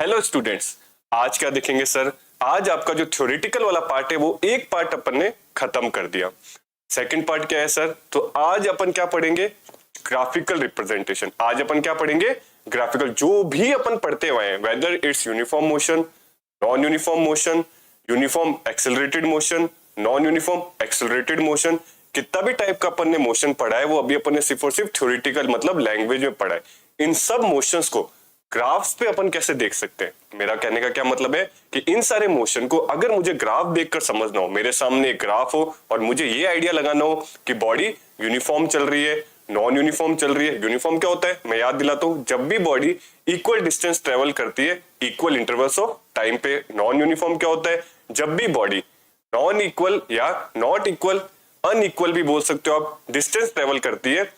Hello students, आज क्या देखेंगे सर। आज आपका जो थ्योरेटिकल वाला पार्ट है वो एक पार्ट अपन ने खत्म कर दिया। सेकंड पार्ट क्या है सर? तो आज अपन क्या पढ़ेंगे? Graphical representation. आज अपन क्या पढ़ेंगे? ग्राफिकल। जो भी अपन पढ़ते हुए हैं, whether it's uniform motion, non uniform motion, uniform accelerated motion, non uniform accelerated motion, कितना भी टाइप का अपन ने मोशन पढ़ा है वो अभी अपन ने सिर्फ और सिर्फ थ्योरेटिकल मतलब लैंग्वेज में पढ़ा है। इन सब मोशंस को ग्राफ्स पे अपन कैसे देख सकते हैं? मेरा कहने का क्या मतलब है कि इन सारे मोशन को अगर मुझे ग्राफ देखकर समझना हो, मेरे सामने एक ग्राफ हो और मुझे ये आइडिया लगाना हो कि बॉडी यूनिफॉर्म चल रही है, नॉन यूनिफॉर्म चल रही है। यूनिफॉर्म क्या होता है मैं याद दिलाता हूं, जब भी बॉडी इक्वल डिस्टेंस ट्रेवल करती है इक्वल इंटरवल्स ऑफ टाइम पे। नॉन यूनिफॉर्म क्या होता है? जब भी बॉडी नॉन इक्वल या नॉट इक्वल, अनइक्वल भी बोल सकते हो आप, डिस्टेंस ट्रेवल करती है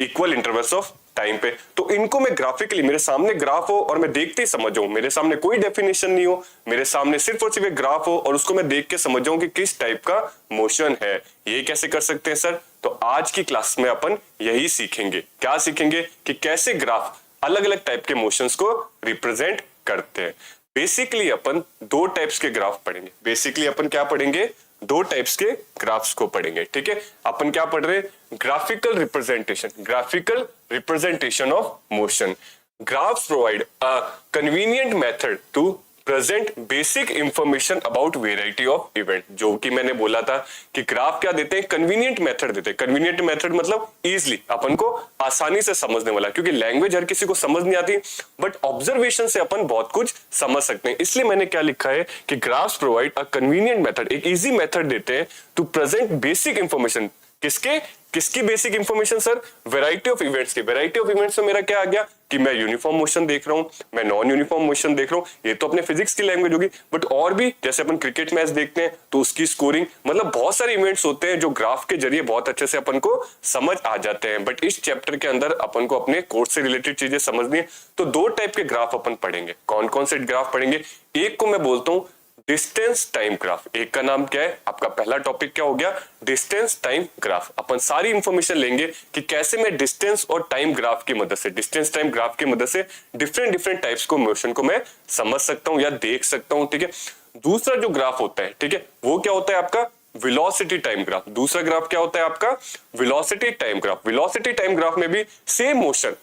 इक्वल इंटरवल्स ऑफ टाइम पे। तो इनको मैं ग्राफिकली, मेरे सामने ग्राफ हो और मैं देखते ही समझ जाऊं, मेरे सामने कोई डेफिनेशन नहीं हो, मेरे सामने सिर्फ और सिर्फ एक ग्राफ हो और उसको मैं देख के समझ जाऊं कि किस टाइप का मोशन है। ये कैसे कर सकते हैं सर? तो आज की क्लास में अपन यही सीखेंगे। क्या सीखेंगे? कि कैसे ग्राफ अलग अलग टाइप के मोशंस को रिप्रेजेंट करते हैं। बेसिकली अपन दो टाइप्स के ग्राफ पढ़ेंगे। बेसिकली अपन क्या पढ़ेंगे? दो टाइप्स के ग्राफ्स को पढ़ेंगे। ठीक है, अपन क्या पढ़ रहे हैं? Graphical representation. Graphical representation of motion. Graphs provide a convenient method to present basic information about variety of event. जो कि मैंने बोला था कि ग्राफ क्या देते हैं? कन्वीनियंट मेथड देते हैं। कन्वीनियंट मेथड मतलब इजिली, अपन को आसानी से समझने वाला, क्योंकि लैंग्वेज हर किसी को समझ नहीं आती, बट ऑब्जर्वेशन से अपन बहुत कुछ समझ सकते हैं। इसलिए मैंने क्या लिखा है कि graphs provide a convenient method, एक इजी मेथड देते हैं टू प्रेजेंट बेसिक इंफॉर्मेशन। किसके किसकी basic information sir? Variety of events की। वैरायटी ऑफ इवेंट्स में मेरा क्या आ गया कि मैं यूनिफॉर्म मोशन देख रहा हूं, मैं नॉन यूनिफॉर्म मोशन देख रहा हूं, ये तो अपने फिजिक्स की लैंग्वेज होगी। बट और भी, जैसे अपन क्रिकेट मैच देखते हैं तो उसकी स्कोरिंग, मतलब बहुत सारे इवेंट्स होते हैं जो ग्राफ के जरिए बहुत अच्छे से अपन को समझ आ जाते हैं। बट इस चैप्टर के अंदर अपन को अपने कोर्स से रिलेटेड चीजें समझनी है, तो दो टाइप के ग्राफ अपन पढ़ेंगे। कौन कौन से ग्राफ पढ़ेंगे? एक को मैं बोलता हूं डिस्टेंस टाइम ग्राफ। एक का नाम क्या है? आपका पहला टॉपिक क्या हो गया? Distance time graph. अपन सारी इंफॉर्मेशन लेंगे कि कैसे मैं डिस्टेंस और टाइम ग्राफ की मदद से, डिस्टेंस टाइम ग्राफ की मदद से डिफरेंट डिफरेंट टाइप्स को मोशन को मैं समझ सकता हूं या देख सकता हूं। ठीक है, दूसरा जो ग्राफ होता है, ठीक है, वो क्या होता है आपका? Velocity time graph. दूसरा ग्राफ क्या होता है आपका? Velocity time graph. Velocity time graph में भी सेम मोशन,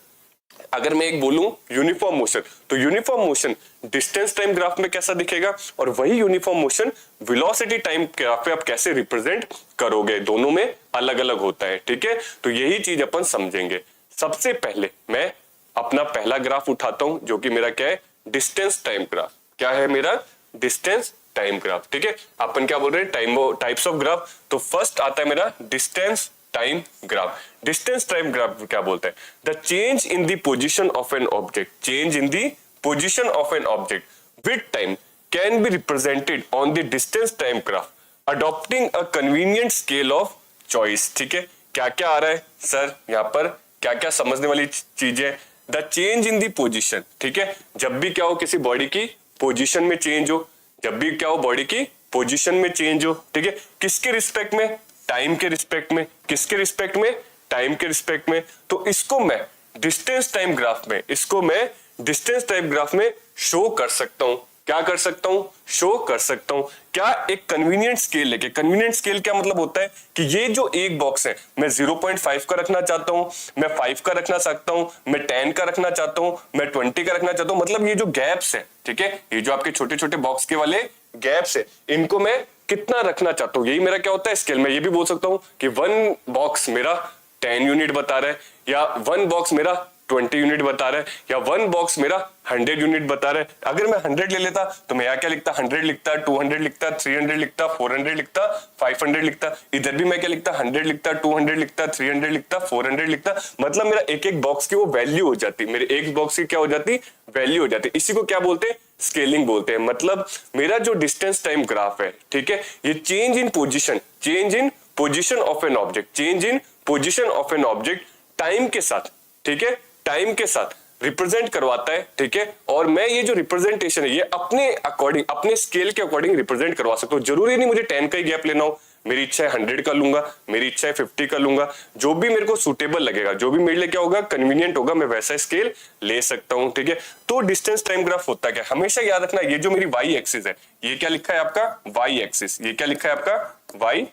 अगर मैं एक बोलूं यूनिफॉर्म मोशन, तो uniform motion distance time graph में कैसा दिखेगा और वही uniform motion velocity time graph पे आप कैसे रिप्रेजेंट करोगे, दोनों में अलग अलग होता है। ठीक है, तो यही चीज अपन समझेंगे। सबसे पहले मैं अपना पहला ग्राफ उठाता हूं, जो कि मेरा क्या है? Distance time graph. क्या है मेरा? Distance time graph. ठीक है, अपन क्या बोल रहे हैं? Types of graph. तो फर्स्ट आता है मेरा distance time graph. Distance time graph क्या बोलते हैं? The change in the position of an object, change in the position of an object with time can be represented on the distance time graph adopting a convenient scale of choice. ठीक है, क्या क्या आ रहा है sir यहाँ पर? क्या क्या समझने वाली चीजें? The change in the position. ठीक है, जब भी क्या हो किसी बॉडी की पोजीशन में चेंज हो, जब भी क्या हो बॉडी की पोजीशन में चेंज हो। ठीक है, किसके रिस्पेक्ट में? टाइम के रिस्पेक्ट में। किसके रिस्पेक्ट में? टाइम के रिस्पेक्ट में। तो इसको मैं डिस्टेंस टाइम ग्राफ में, इसको मैं डिस्टेंस टाइम ग्राफ में शो कर सकता हूं। क्या कर सकता हूं? शो कर सकता हूं। क्या? एक कन्वीनियंट स्केल लेके। कन्वीनियंट स्केल क्या मतलब होता है कि ये जो एक बॉक्स है, मैं 0.5 का रखना चाहता हूं, मैं 5 का रखना सकता हूं, मैं 10 का रखना चाहता हूं, मैं 20 का रखना चाहता हूं। मतलब ये जो गैप्स है, ठीक है, ये जो आपके छोटे छोटे बॉक्स के वाले गैप्स है, इनको मैं कितना रखना चाहता हूं, यही मेरा क्या होता है? स्केल। मैं ये भी बोल सकता हूं कि 1 बॉक्स मेरा 10 यूनिट बता रहा है, या 1 बॉक्स मेरा 20 यूनिट बता रहा है, या 1 बॉक्स मेरा 100 यूनिट बता रहा है। अगर मैं 100 ले लेता तो मैं यहाँ क्या लिखता? 100 लिखता, 200 लिखता, 300 लिखता, 400 लिखता, 500 लिखता। इधर भी मैं क्या लिखता? 100 लिखता, 200 लिखता, 300 लिखता, 400 लिखता। मतलब मेरा एक एक बॉक्स की वो वैल्यू हो जाती, मेरे एक बॉक्स की क्या हो जाती? वैल्यू हो जाती। इसी को क्या बोलते हैं? स्केलिंग बोलते हैं। मतलब मेरा जो डिस्टेंस टाइम ग्राफ है, ठीक है, ये change in position, change in position of an object, change in position of an object time के साथ, ठीक है, टाइम के साथ रिप्रेजेंट करवाता है। ठीक है, और मैं ये जो रिप्रेजेंटेशन है ये अपने अकॉर्डिंग, अपने स्केल के अकॉर्डिंग रिप्रेजेंट करवा सकता हूं। जरूरी नहीं मुझे 10 का ही गैप लेना हो, मेरी इच्छा है 100 का लूंगा, मेरी इच्छा है 50 का लूंगा, जो भी मेरे को सुटेबल लगेगा, जो भी मेरे लिए क्या होगा कन्वीनियंट होगा, मैं वैसा स्केल ले सकता हूं। ठीक है, तो डिस्टेंस टाइम ग्राफ होता क्या, हमेशा याद रखना, ये जो मेरी वाई एक्सिस है, ये क्या लिखा है आपका वाई एक्सिस, ये क्या लिखा है आपका वाई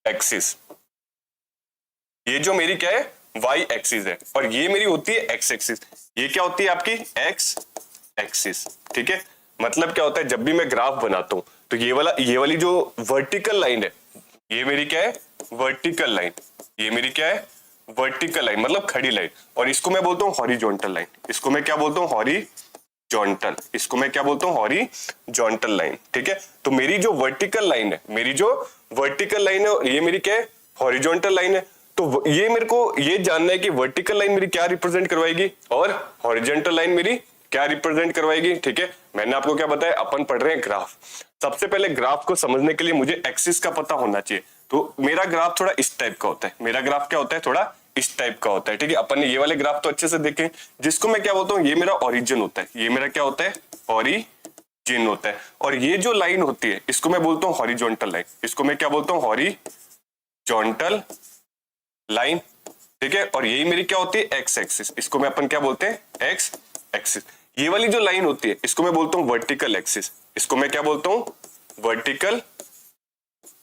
एक्सिस, ये जो मेरी क्या है वाई एक्सिस है, और ये मेरी होती है एक्स एक्सिस, ये क्या होती है आपकी एक्स एक्सिस। ठीक है, मतलब क्या होता है, जब भी मैं ग्राफ बनाता हूं तो ये वाली जो वर्टिकल लाइन है, ये मेरी क्या है वर्टिकल लाइन, ये मेरी क्या है वर्टिकल लाइन मतलब खड़ी लाइन, और इसको मैं बोलता हूं हॉरिजॉन्टल लाइन, इसको मैं क्या बोलता हूं हॉरिजॉन्टल, इसको मैं क्या बोलता हूं हॉरिजॉन्टल लाइन। ठीक है, तो मेरी जो वर्टिकल लाइन है, मेरी जो वर्टिकल लाइन है, ये मेरी क्या है हॉरिजॉन्टल लाइन है। तो ये मेरे को ये जानना है कि वर्टिकल लाइन मेरी क्या रिप्रेजेंट करवाएगी और हॉरिजॉन्टल लाइन मेरी क्या रिप्रेजेंट करवाएगी। ठीक है, मैंने आपको क्या बताया, अपन पढ़ रहे हैं ग्राफ। सबसे पहले ग्राफ को समझने के लिए मुझे एक्सिस का पता होना चाहिए, तो मेरा ग्राफ थोड़ा इस टाइप का होता है, मेरा ग्राफ क्या होता है थोड़ा इस टाइप का होता है। ठीक है, अपन ने ये वाले ग्राफ तो अच्छे से देखे, जिसको मैं क्या बोलता हूँ, ये मेरा ओरिजिन होता है, ये मेरा क्या होता है ओरिजिन होता है, और ये जो लाइन होती है इसको मैं बोलता हूँ हॉरिजॉन्टल लाइन, इसको मैं क्या बोलता हूँ हॉरिजॉन्टल लाइन। ठीक है, और यही मेरी क्या होती है एक्स एक्सिस, इसको मैं अपन क्या बोलते हैं एक्स एक्सिस। ये वाली जो लाइन होती है इसको मैं बोलता हूं वर्टिकल एक्सिस, इसको मैं क्या बोलता हूं वर्टिकल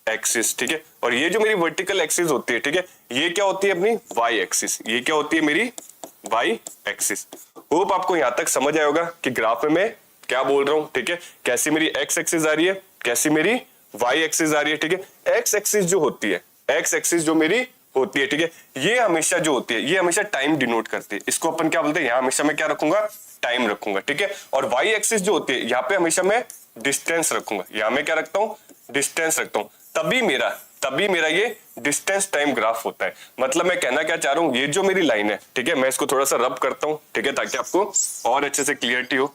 एक्सिस। ठीक है, और ये जो मेरी वर्टिकल एक्सिस होती है, ठीक है, ये क्या होती है अपनी वाई एक्सिस, ये क्या होती है मेरी वाई एक्सिस। होप आपको यहां तक समझ आया होगा कि ग्राफ में मैं क्या बोल रहा हूं। ठीक है, कैसी मेरी एक्स एक्सिस आ रही है, कैसी मेरी वाई एक्सिस आ रही है। ठीक है, एक्स एक्सिस जो होती है, एक्स एक्सिस जो मेरी होती है, ठीक है, ये हमेशा जो होती है ये हमेशा टाइम डिनोट करती है, इसको अपन क्या बोलते हैं, यहां हमेशा मैं क्या रखूंगा टाइम रखूंगा। ठीक है, और वाई एक्सिस जो होती है यहाँ पे हमेशा मैं डिस्टेंस रखूंगा, यहां मैं क्या रखता हूं डिस्टेंस रखता हूं, तभी मेरा ये डिस्टेंस टाइम ग्राफ होता है। मतलब मैं कहना क्या चाह रहा हूं, ये जो मेरी लाइन है, ठीक है, मैं इसको थोड़ा सा रब करता हूं, ठीक है, ताकि आपको और अच्छे से क्लियरिटी हो।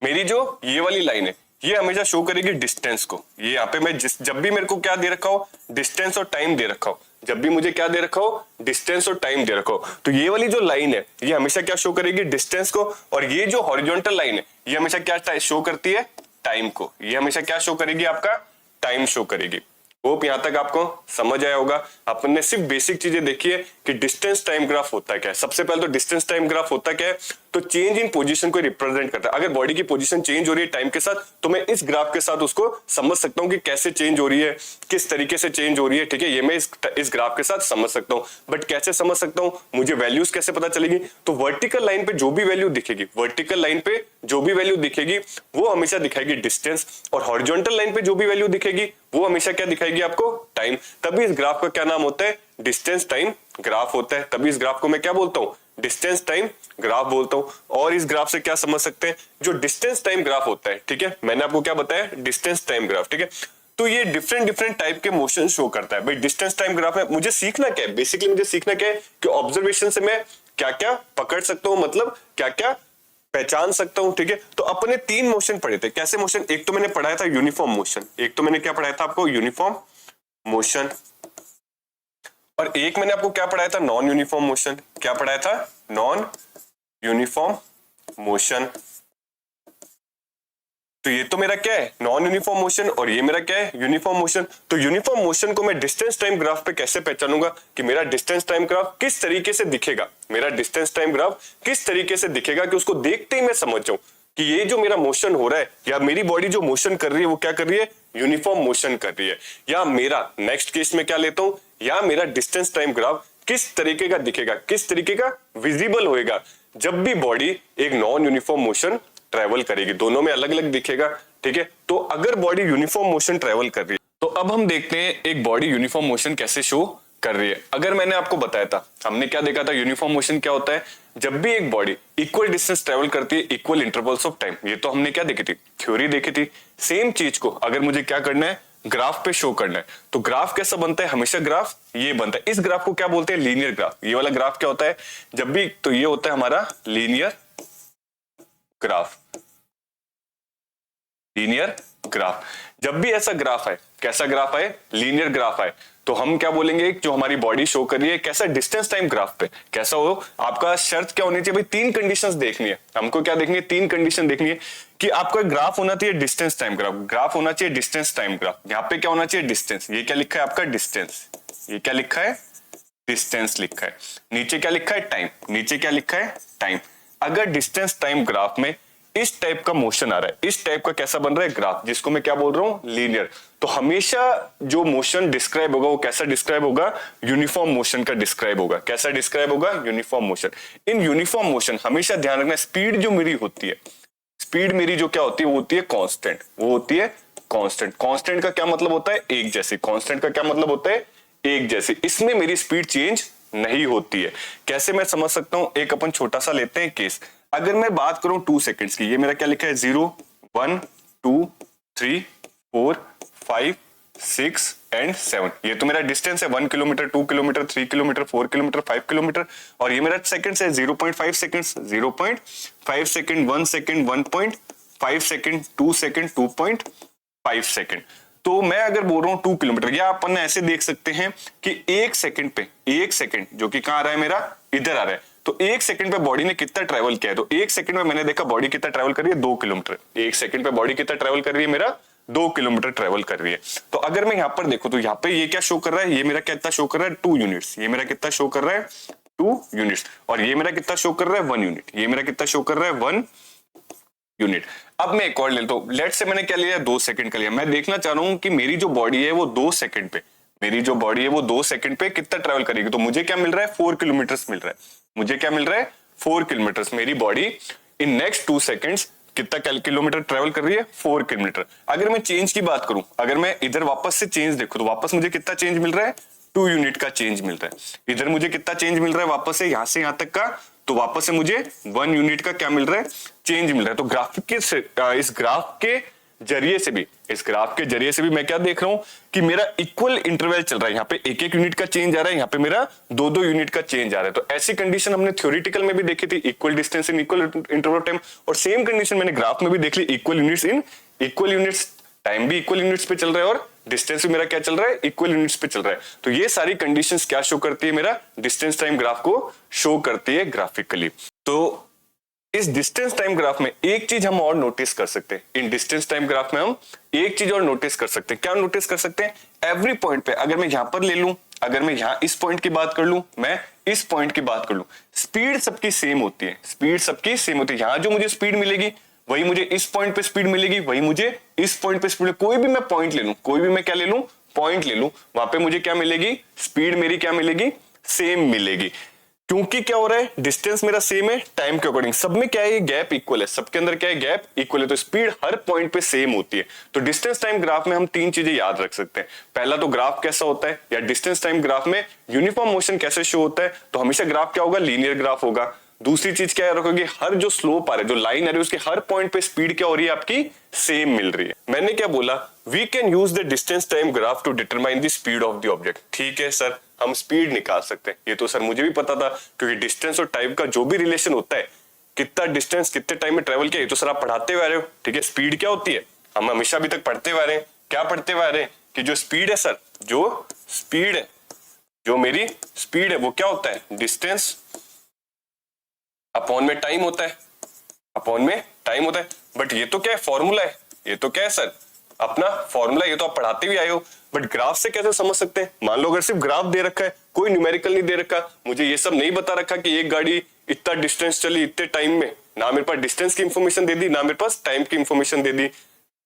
मेरी जो ये वाली लाइन है ये हमेशा शो करेगी डिस्टेंस को, ये यहाँ पे मैं जब भी मेरे को क्या दे रखा हो डिस्टेंस और टाइम दे रखा हो, जब भी मुझे क्या दे रखा हो डिस्टेंस और टाइम दे रखा हो, तो ये वाली जो लाइन है ये हमेशा क्या शो करेगी डिस्टेंस को, और ये जो हॉरिजॉन्टल लाइन है ये हमेशा क्या शो करती है टाइम को, ये हमेशा क्या शो करेगी आपका टाइम शो करेगी। होप यहां तक आपको समझ आया होगा। अपन ने सिर्फ बेसिक चीजें देखी है कि डिस्टेंस टाइम ग्राफ होता क्या है। सबसे पहले तो डिस्टेंस टाइम ग्राफ होता क्या है, तो चेंज इन पोजीशन को रिप्रेजेंट करता है। अगर बॉडी की पोजीशन चेंज हो रही है टाइम के साथ, तो मैं इस ग्राफ के साथ उसको समझ सकता हूं कि कैसे चेंज हो रही है, किस तरीके से चेंज हो रही है। ठीक है, ये मैं इस ग्राफ के साथ समझ सकता हूं। बट कैसे समझ सकता हूं, मुझे वैल्यूज कैसे पता चलेगी, तो वर्टिकल लाइन पे जो भी वैल्यू दिखेगी, वर्टिकल लाइन पे जो भी वैल्यू दिखेगी वो हमेशा दिखाएगी डिस्टेंस, और हॉरिजॉन्टल लाइन पे जो भी वैल्यू दिखेगी वो हमेशा क्या दिखाएगी आपको टाइम। तभी इस ग्राफ का क्या नाम होता है डिस्टेंस टाइम ग्राफ होता है। तभी इस ग्राफ को मैं क्या बोलता हूं डिस्टेंस टाइम ग्राफ बोलता हूं। और इस ग्राफ से क्या समझ सकते हैं, जो डिस्टेंस टाइम ग्राफ होता है, ठीक है, मैंने आपको क्या बताया डिस्टेंस टाइम ग्राफ। ठीक है, तो ये डिफरेंट टाइप के मोशन शो करता है। भाई डिस्टेंस टाइम ग्राफ में मुझे सीखना क्या है, बेसिकली मुझे सीखना क्या है कि ऑब्जर्वेशन से मैं क्या क्या पकड़ सकता हूं, मतलब क्या क्या पहचान सकता हूं। ठीक है, तो अपने 3 मोशन पढ़े थे। कैसे मोशन, एक तो मैंने पढ़ाया था यूनिफॉर्म मोशन, एक तो मैंने क्या पढ़ाया था आपको यूनिफॉर्म मोशन, और एक मैंने आपको क्या पढ़ाया था नॉन यूनिफॉर्म मोशन। क्या पढ़ाया था नॉन यूनिफॉर्म मोशन। तो ये तो मेरा क्या है नॉन यूनिफॉर्म मोशन, और ये मेरा क्या है यूनिफॉर्म मोशन। तो यूनिफॉर्म मोशन को मैं डिस्टेंस टाइम ग्राफ पे कैसे पहचानूंगा कि मेरा डिस्टेंस टाइम ग्राफ किस तरीके से दिखेगा, मेरा डिस्टेंस टाइम ग्राफ किस तरीके से दिखेगा कि उसको देखते ही मैं समझ जाऊं कि ये जो मेरा मोशन हो रहा है, या मेरी बॉडी जो मोशन कर रही है वो क्या कर रही है यूनिफॉर्म मोशन कर रही है। या मेरा नेक्स्ट केस में क्या लेता हूं, या मेरा डिस्टेंस टाइम ग्राफ किस तरीके का दिखेगा, किस तरीके का विजिबल होएगा जब भी बॉडी एक नॉन यूनिफॉर्म मोशन ट्रेवल करेगी। दोनों में अलग अलग दिखेगा। ठीक है, तो अगर बॉडी यूनिफॉर्म मोशन ट्रेवल कर रही है, तो अब हम देखते हैं एक बॉडी यूनिफॉर्म मोशन कैसे शो कर रही है। अगर मैंने आपको बताया था, हमने क्या देखा था यूनिफॉर्म मोशन क्या होता है, जब भी एक बॉडी इक्वल डिस्टेंस ट्रेवल करती है इक्वल इंटरवल्स ऑफ टाइम। ये तो हमने क्या देखी थी, थ्योरी देखी थी। सेम चीज को अगर मुझे क्या करना है ग्राफ पे शो करना है, तो ग्राफ कैसा बनता है, हमेशा ग्राफ ये बनता है। इस ग्राफ को क्या बोलते हैं लीनियर ग्राफ। ये वाला ग्राफ क्या होता है जब भी, तो ये होता है हमारा लीनियर ग्राफ। लीनियर ग्राफ जब भी ऐसा ग्राफ है, कैसा ग्राफ है लीनियर ग्राफ है, तो हम क्या बोलेंगे, जो हमारी बॉडी शो कर रही है कैसा डिस्टेंस टाइम ग्राफ पे कैसा हो, आपका शर्त क्या होनी चाहिए भाई, तीन कंडीशंस देखनी है हमको, क्या देखनी है, तीन कंडीशन देखनी है कि आपका ग्राफ होना चाहिए डिस्टेंस टाइम ग्राफ, ग्राफ होना चाहिए डिस्टेंस टाइम ग्राफ। यहाँ पे क्या होना चाहिए, डिस्टेंस, ये क्या लिखा है आपका डिस्टेंस, ये क्या लिखा है डिस्टेंस लिखा है, नीचे क्या लिखा है टाइम, नीचे क्या लिखा है टाइम। अगर डिस्टेंस टाइम ग्राफ में इस टाइप का मोशन आ रहा है, इस टाइप का कैसा बन रहा है ग्राफ, जिसको मैं क्या बोल रहा हूं लीनियर, तो हमेशा जो मोशन डिस्क्राइब होगा वो कैसा डिस्क्राइब होगा, यूनिफॉर्म मोशन का डिस्क्राइब होगा। कैसा डिस्क्राइब होगा, uniform motion. In uniform motion हमेशा ध्यान रखना, स्पीड जो मेरी होती है, स्पीड मेरी जो क्या होती है वो होती है कांस्टेंट, वो होती है कांस्टेंट। कांस्टेंट का क्या मतलब होता है, एक जैसी। कांस्टेंट का क्या मतलब होता है, एक जैसी। इसमें मेरी स्पीड चेंज नहीं होती है। कैसे मैं समझ सकता हूं, एक अपन छोटा सा लेते हैं केस। अगर मैं बात करूं 2 सेकंड्स की, ये मेरा क्या लिखा है 0 1 2 3 4 5 6 एंड 7, ये तो मेरा डिस्टेंस है 1 kilometre 2 kilometre 3 kilometre 4 kilometre 5 kilometre, और ये मेरा सेकंड्स है 0.5 seconds 0.5 second 1 second 1.5 second 2 second 2.5 second. तो मैं अगर बोल रहा हूं 2 किलोमीटर, या अपन ऐसे देख सकते हैं कि एक सेकंड पे, एक सेकंड जो कि कहां आ रहा है मेरा, इधर आ रहा है, तो एक सेकंड पे बॉडी ने कितना ट्रेवल किया है, तो एक सेकंड में मैंने देखा बॉडी कितना ट्रेवल कर रही है 2 किलोमीटर। एक सेकंड पे बॉडी कितना ट्रेवल कर रही है, मेरा 2 किलोमीटर ट्रेवल कर रही है। तो अगर मैं यहां पर देखूं तो यहां पे ये क्या शो कर रहा है, ये मेरा कितना शो कर रहा है 2 यूनिट्स, ये मेरा कितना शो कर रहा है 2 यूनिट्स, और ये मेरा कितना शो कर रहा है 1 यूनिट, ये मेरा कितना शो कर रहा है 1 यूनिट। अब मैं एक और ले लेता हूं, लेट से मैंने क्या लिया 2 सेकंड का लिया। मैं देखना चाह रहा हूं कि मेरी जो बॉडी है वो 2 सेकंड पे, मेरी जो बॉडी है वो 2 सेकंड पे कितना ट्रेवल करेगी, तो मुझे क्या मिल रहा है 4 किलोमीटर मिल रहा है, मुझे क्या मिल रहा है 4 किलोमीटर। मेरी बॉडी इन नेक्स्ट 2 सेकंड्स कितना किलोमीटर ट्रेवल कर रही है 4 किलोमीटर। अगर मैं चेंज की बात करूं, अगर मैं इधर वापस से चेंज देखूं तो वापस मुझे कितना चेंज मिल रहा है 2 यूनिट का चेंज मिल रहा है। इधर मुझे कितना चेंज मिल रहा है वापस से यहां तक का, तो वापस से मुझे 1 यूनिट का क्या मिल रहा है, चेंज मिल रहा है। तो ग्राफिक के इस ग्राफ के जरिए से भी, इस ग्राफ के जरिए से भी मैं क्या देख रहा हूं कि मेरा इक्वल इंटरवल चल रहा है, यहाँ पे 1-1 यूनिट का चेंज आ रहा है, यहाँ पे मेरा 2-2 यूनिट का चेंज आ रहा है। तो ऐसी कंडीशन हमने थ्योरेटिकल में भी देखी थी, equal distance in equal interval time, और सेम कंडीशन मैंने ग्राफ में भी देख ली, equal units in equal units, time भी इक्वल यूनिट्स पे चल रहा है और डिस्टेंस भी मेरा क्या चल रहा है, इक्वल यूनिट्स पे चल रहा है। तो ये सारी कंडीशंस क्या शो करती है, मेरा डिस्टेंस टाइम ग्राफ को शो करती है ग्राफिकली। तो इस डिस्टेंस टाइम ग्राफ में एक चीज हम और नोटिस कर सकते हैं, इन डिस्टेंस टाइम ग्राफ में हम एक चीज और नोटिस कर सकते हैं। क्या नोटिस कर सकते हैं, एवरी पॉइंट पे, अगर मैं यहां पर ले लूं, अगर मैं यहां इस पॉइंट की बात कर लूं, मैं इस पॉइंट की बात कर लूं, स्पीड सबकी सेम होती है, स्पीड सबकी सेम होती है। यहां जो मुझे स्पीड मिलेगी वही मुझे इस पॉइंट पे स्पीड मिलेगी, वही मुझे इस पॉइंट पे स्पीड, कोई भी मैं पॉइंट ले लूं, कोई भी मैं क्या ले लूं, पॉइंट ले लूं, वहां पे मुझे क्या मिलेगी, स्पीड मेरी क्या मिलेगी, सेम मिलेगी। क्योंकि क्या हो रहा है, डिस्टेंस मेरा सेम है, टाइम के अकॉर्डिंग सब में क्या है, गैप इक्वल है, सबके अंदर क्या है, गैप इक्वल है, तो स्पीड हर पॉइंट पे सेम होती है। तो डिस्टेंस टाइम ग्राफ में हम 3 चीजें याद रख सकते हैं। पहला तो ग्राफ कैसा होता है, या डिस्टेंस टाइम ग्राफ में यूनिफॉर्म मोशन कैसे शो होता है, तो हमेशा ग्राफ क्या होगा, लीनियर ग्राफ होगा। दूसरी चीज क्या रखोगे, हर जो स्लोप आ रहा है, जो लाइन आ रही है, उसके हर पॉइंट पे स्पीड क्या हो रही है, आपकी सेम मिल रही है। मैंने क्या बोला, we can use the distance time graph to determine the speed of the object. ठीक है सर, हम स्पीड निकाल सकते हैं, ये तो सर मुझे भी पता था, क्योंकि डिस्टेंस और टाइम का जो भी रिलेशन होता है, कितना डिस्टेंस कितने टाइम में ट्रेवल किया, ये तो सर आप पढ़ाते हुए आ रहे हो। ठीक है, स्पीड क्या होती है, हम हमेशा अभी तक पढ़ते हुए आ रहे हैं। क्या पढ़ते हुए आ रहे हैं कि जो स्पीड है सर, जो स्पीड है, जो मेरी स्पीड है वो क्या होता है, डिस्टेंस अपॉन में टाइम होता है, अपॉन में टाइम होता है। बट ये तो क्या है, फॉर्मूला है, ये तो क्या है सर, अपना फॉर्मूला, ये तो आप पढ़ाते भी आए हो। बट ग्राफ से कैसे समझ सकते हैं, मान लो अगर सिर्फ ग्राफ दे रखा है, कोई न्यूमेरिकल नहीं दे रखा, मुझे ये सब नहीं बता रखा कि एक गाड़ी इतना डिस्टेंस चली इतने टाइम में, ना मेरे पास डिस्टेंस की इंफॉर्मेशन दे दी, ना मेरे पास टाइम की इंफॉर्मेशन दे दी,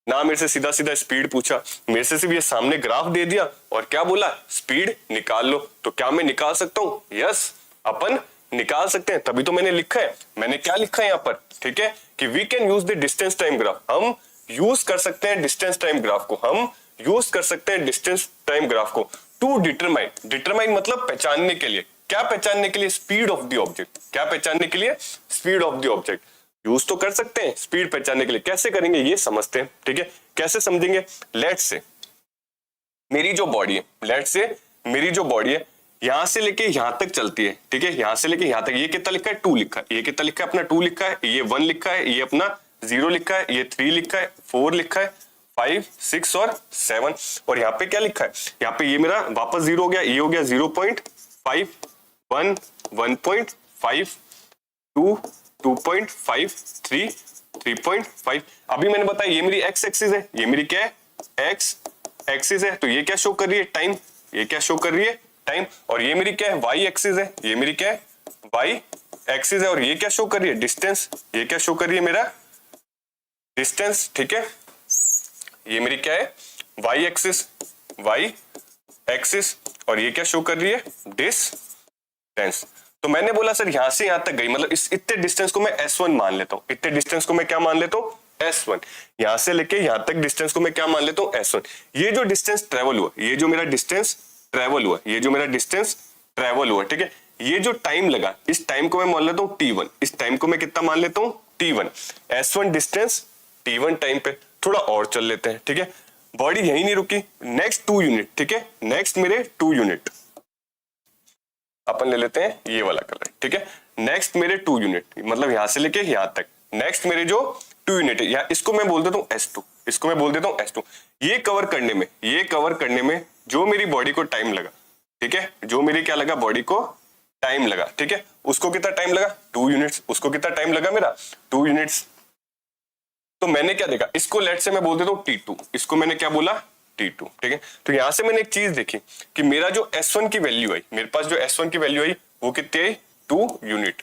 ना मेरे से सीधा सीधा स्पीड पूछा, मेरे से सिर्फ ये सामने ग्राफ दे दिया और क्या बोला, स्पीड निकाल लो। तो क्या मैं निकाल सकता हूं, यस अपन निकाल सकते हैं, तभी तो मैंने लिखा है। मैंने क्या लिखा है यहाँ पर, ठीक है, कि we can use the distance time graph, हम यूज कर सकते हैं डिस्टेंस टाइम ग्राफ को, हम यूज कर सकते हैं डिस्टेंस टाइम ग्राफ को टू डिटरमाइन, डिटरमाइन मतलब पहचानने के लिए, क्या पहचानने के लिए, स्पीड ऑफ द ऑब्जेक्ट, क्या पहचानने के लिए, speed of the object. Use तो कर सकते हैं स्पीड पहचानने के लिए, कैसे करेंगे ये समझते हैं। ठीक है, कैसे समझेंगे, लेट्स से मेरी जो बॉडी है, लेट्स से मेरी जो बॉडी है यहां से लेके यहां तक चलती है। ठीक है, यहां से लेके यहां तक, ये कितना लिखा है 2 लिखा है, ये कितना लिखा है अपना 2 लिखा है, ये 1 लिखा है, ये अपना 0 लिखा है, ये 3 लिखा है, 4 लिखा है, 5, 6 और 7 और यहाँ पे क्या लिखा है, यहाँ पे ये मेरा वापस 0 हो गया, ये हो गया 0.5, 1, 1.5, 2, 2.5, 3, 3.5। अभी मैंने बताया ये मेरी x एक्सिस है, ये मेरी क्या है, x एक्सिस है, तो ये क्या शो कर रही है, टाइम। ये क्या शो कर रही है, टाइम। और ये मेरी क्या है, y एक्सिस है, ये मेरी क्या है, y एक्सिस है। और ये क्या शो कर रही है, डिस्टेंस। ये क्या शो कर रही है, मेरा डिस्टेंस। ठीक है, ये मेरी क्या है, y एक्सिस, y एक्सिस। और ये क्या शो कर रही है, डिस्टेंस। तो मैंने बोला सर यहां से यहां तक गई, मतलब इस इतने डिस्टेंस को मैं S1 मान लेता हूं। इतने डिस्टेंस को मैं क्या मान लेता हूं, S1। यहां से लेके यहां तक डिस्टेंस को मैं क्या मान लेता हूं, S1। ये जो डिस्टेंस ट्रेवल हुआ, ये जो मेरा डिस्टेंस ट्रेवल हुआ, ये जो मेरा डिस्टेंस ट्रेवल हुआ, ठीक है, ये जो टाइम लगा, इस टाइम को मैं मान लेता हूं T1। इस टाइम को मैं कितना मान लेता हूं, T1। S1 distance, T1 time पे। थोड़ा और चल लेते हैं, ठीक है। बॉडी यही नहीं रुकी, नेक्स्ट 2 यूनिट, ठीक है, नेक्स्ट मेरे 2 यूनिट अपन ले लेते हैं ये वाला कलर, ठीक है। नेक्स्ट मेरे 2 यूनिट, मतलब यहां से लेके यहां तक, नेक्स्ट मेरे जो 2 यूनिट है, या इसको मैं बोल देता हूं S2, इसको मैं बोल देता हूं S2। ये कवर करने में जो मेरी बॉडी को टाइम लगा, ठीक है, जो मेरी क्या लगा, बॉडी को टाइम लगा, ठीक है, उसको कितना टाइम लगा, 2 यूनिट्स। उसको कितना टाइम लगा मेरा, 2 यूनिट्स। तो मैंने क्या देखा, इसको लेट से मैं बोल देता हूं T2, इसको मैंने क्या बोला, T2, ठीक है। तो यहां से मैंने एक चीज देखी कि मेरा जो S1 की वैल्यू आई, मेरे पास जो S1 की वैल्यू आई वो कितनी आई, 2 यूनिट।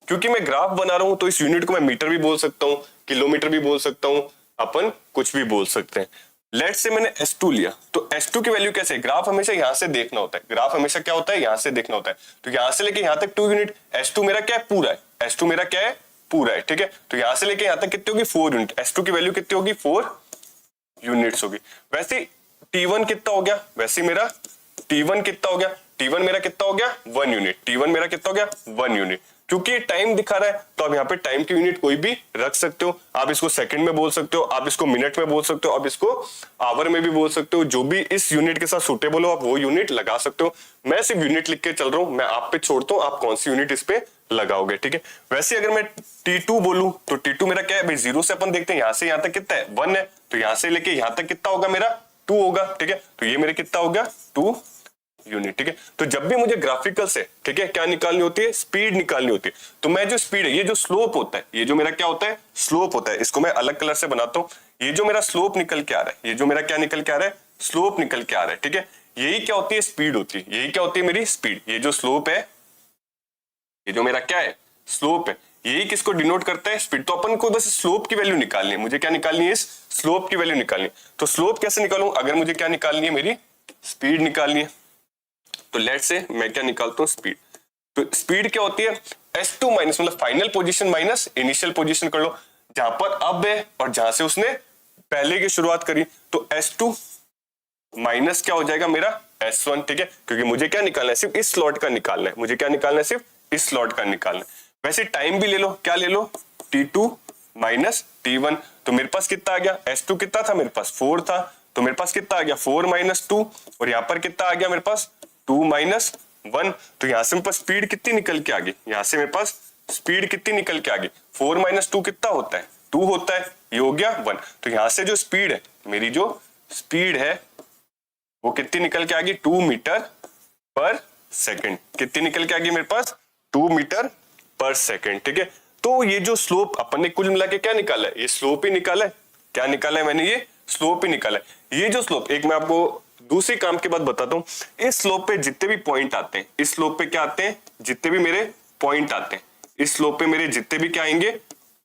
क्योंकि मैं ग्राफ बना रहा हूं तो इस यूनिट को मैं मीटर भी बोल सकता हूं, किलोमीटर भी बोल सकता हूं, अपन कुछ भी बोल सकते हैं। लेट से मैंने S2 लिया, तो S2 की वैल्यू कैसे, ग्राफ हमेशा यहां से देखना होता है, ग्राफ हमेशा क्या होता है, यहां से देखना होता है। तो यहां से लेके यहां तक 2 यूनिट, S2 मेरा क्या है, पूरा है, S2 मेरा क्या है, पूरा है, ठीक है। तो यहां से लेके यहां तक कितनी होगी, 4 यूनिट। S2 की वैल्यू कितनी होगी, 4 यूनिट्स होगी। वैसे T1 कितना हो गया, वैसे मेरा T1 कितना हो गया, T1 मेरा कितना हो गया, 1 यूनिट। T1 मेरा कितना हो गया, 1 यूनिट। क्योंकि टाइम दिखा रहा है तो आप यहाँ पे टाइम की यूनिट कोई भी रख सकते हो। आप इसको सेकंड में बोल सकते हो, आप इसको मिनट में बोल सकते हो, आप इसको आवर में भी बोल सकते हो। जो भी इस यूनिट के साथ सुटेबल हो आप वो यूनिट लगा सकते हो। मैं सिर्फ यूनिट लिख के चल रहा हूं, मैं आप पे छोड़ता हूं आप कौन सी यूनिट इस पे लगाओगे, ठीक है। वैसे अगर मैं T2 बोलूं तो T2 मेरा क्या है भाई, 0 से अपन देखते हैं यहां से यहां तक कितना है, 1 है। तो यहां से लेके यहां तक कितना होगा मेरा, 2 होगा, ठीक है। तो ये मेरे कितना हो गया, 2 यूनिट, ठीक है। तो जब भी मुझे ग्राफिकल से, ठीक है, क्या निकालनी होती है, स्पीड निकालनी होती है। तो मैं जो स्पीड है, ये जो स्लोप होता है, ये जो मेरा क्या होता है, स्लोप होता है, इसको मैं अलग कलर से बनाता हूं। ये जो मेरा स्लोप निकल के आ रहा है, ये जो मेरा क्या निकल के आ रहा है, स्लोप निकल के आ रहा है, ठीक है। यही क्या होती है, स्पीड होती है। यही क्या होती है, मेरी स्पीड। ये जो स्लोप है, ये जो मेरा क्या है, स्लोप है, यही किसको डिनोट करता है, स्पीड। तो अपन को बस स्लोप की वैल्यू निकालनी है। मुझे क्या निकालनी है, इस स्लोप की वैल्यू निकालनी है। तो स्लोप कैसे निकालूं, अगर मुझे क्या निकालनी है, मेरी स्पीड निकालनी है। तो लेट से मैं क्या निकालता हूं, स्पीड। तो स्पीड क्या होती है, S2 माइनस, मतलब final position minus initial position कर लो, जहां पर अब है और जहां से उसने पहले की शुरुआत करी। तो S2 माइनस क्या हो जाएगा मेरा, S1, ठीक है। क्योंकि मुझे क्या निकालना है, सिर्फ इस स्लॉट का निकालना है। मुझे क्या निकालना है, सिर्फ इस स्लॉट का निकालना है। वैसे टाइम भी ले लो, क्या ले लो, T2 माइनस T1। तो मेरे पास कितना आ गया, S2 कितना था मेरे पास, 4 था। तो मेरे पास कितना आ गया, 4 माइनस 2। और यहां पर कितना आ गया मेरे पास, 2 माइनस 1। तो यहां से मेरे पास स्पीड कितनी निकल के आ गई, यहां से मेरे पास स्पीड कितनी निकल के आ गई, 4 माइनस 2 कितना होता है, 2 होता है। ये हो गया 1। तो यहां से जो स्पीड है, मेरी जो स्पीड है वो कितनी निकल के आ गई, 2 मीटर पर सेकेंड। कितनी निकल के आ गई मेरे पास, 2 मीटर पर सेकेंड, ठीक है। तो ये जो स्लोप अपन ने कुल मिला के क्या निकाला है, ये स्लोप ही निकाला है। क्या निकाला है मैंने, ये स्लोप ही निकाला है। ये जो स्लोप, एक मैं आपको दूसरी काम के बाद बताता हूं। इस स्लोप पे जितने भी पॉइंट आते हैं, इस स्लोप पे क्या आते हैं, जितने भी मेरे पॉइंट आते हैं, इस स्लोप पे मेरे जितने भी क्या आएंगे,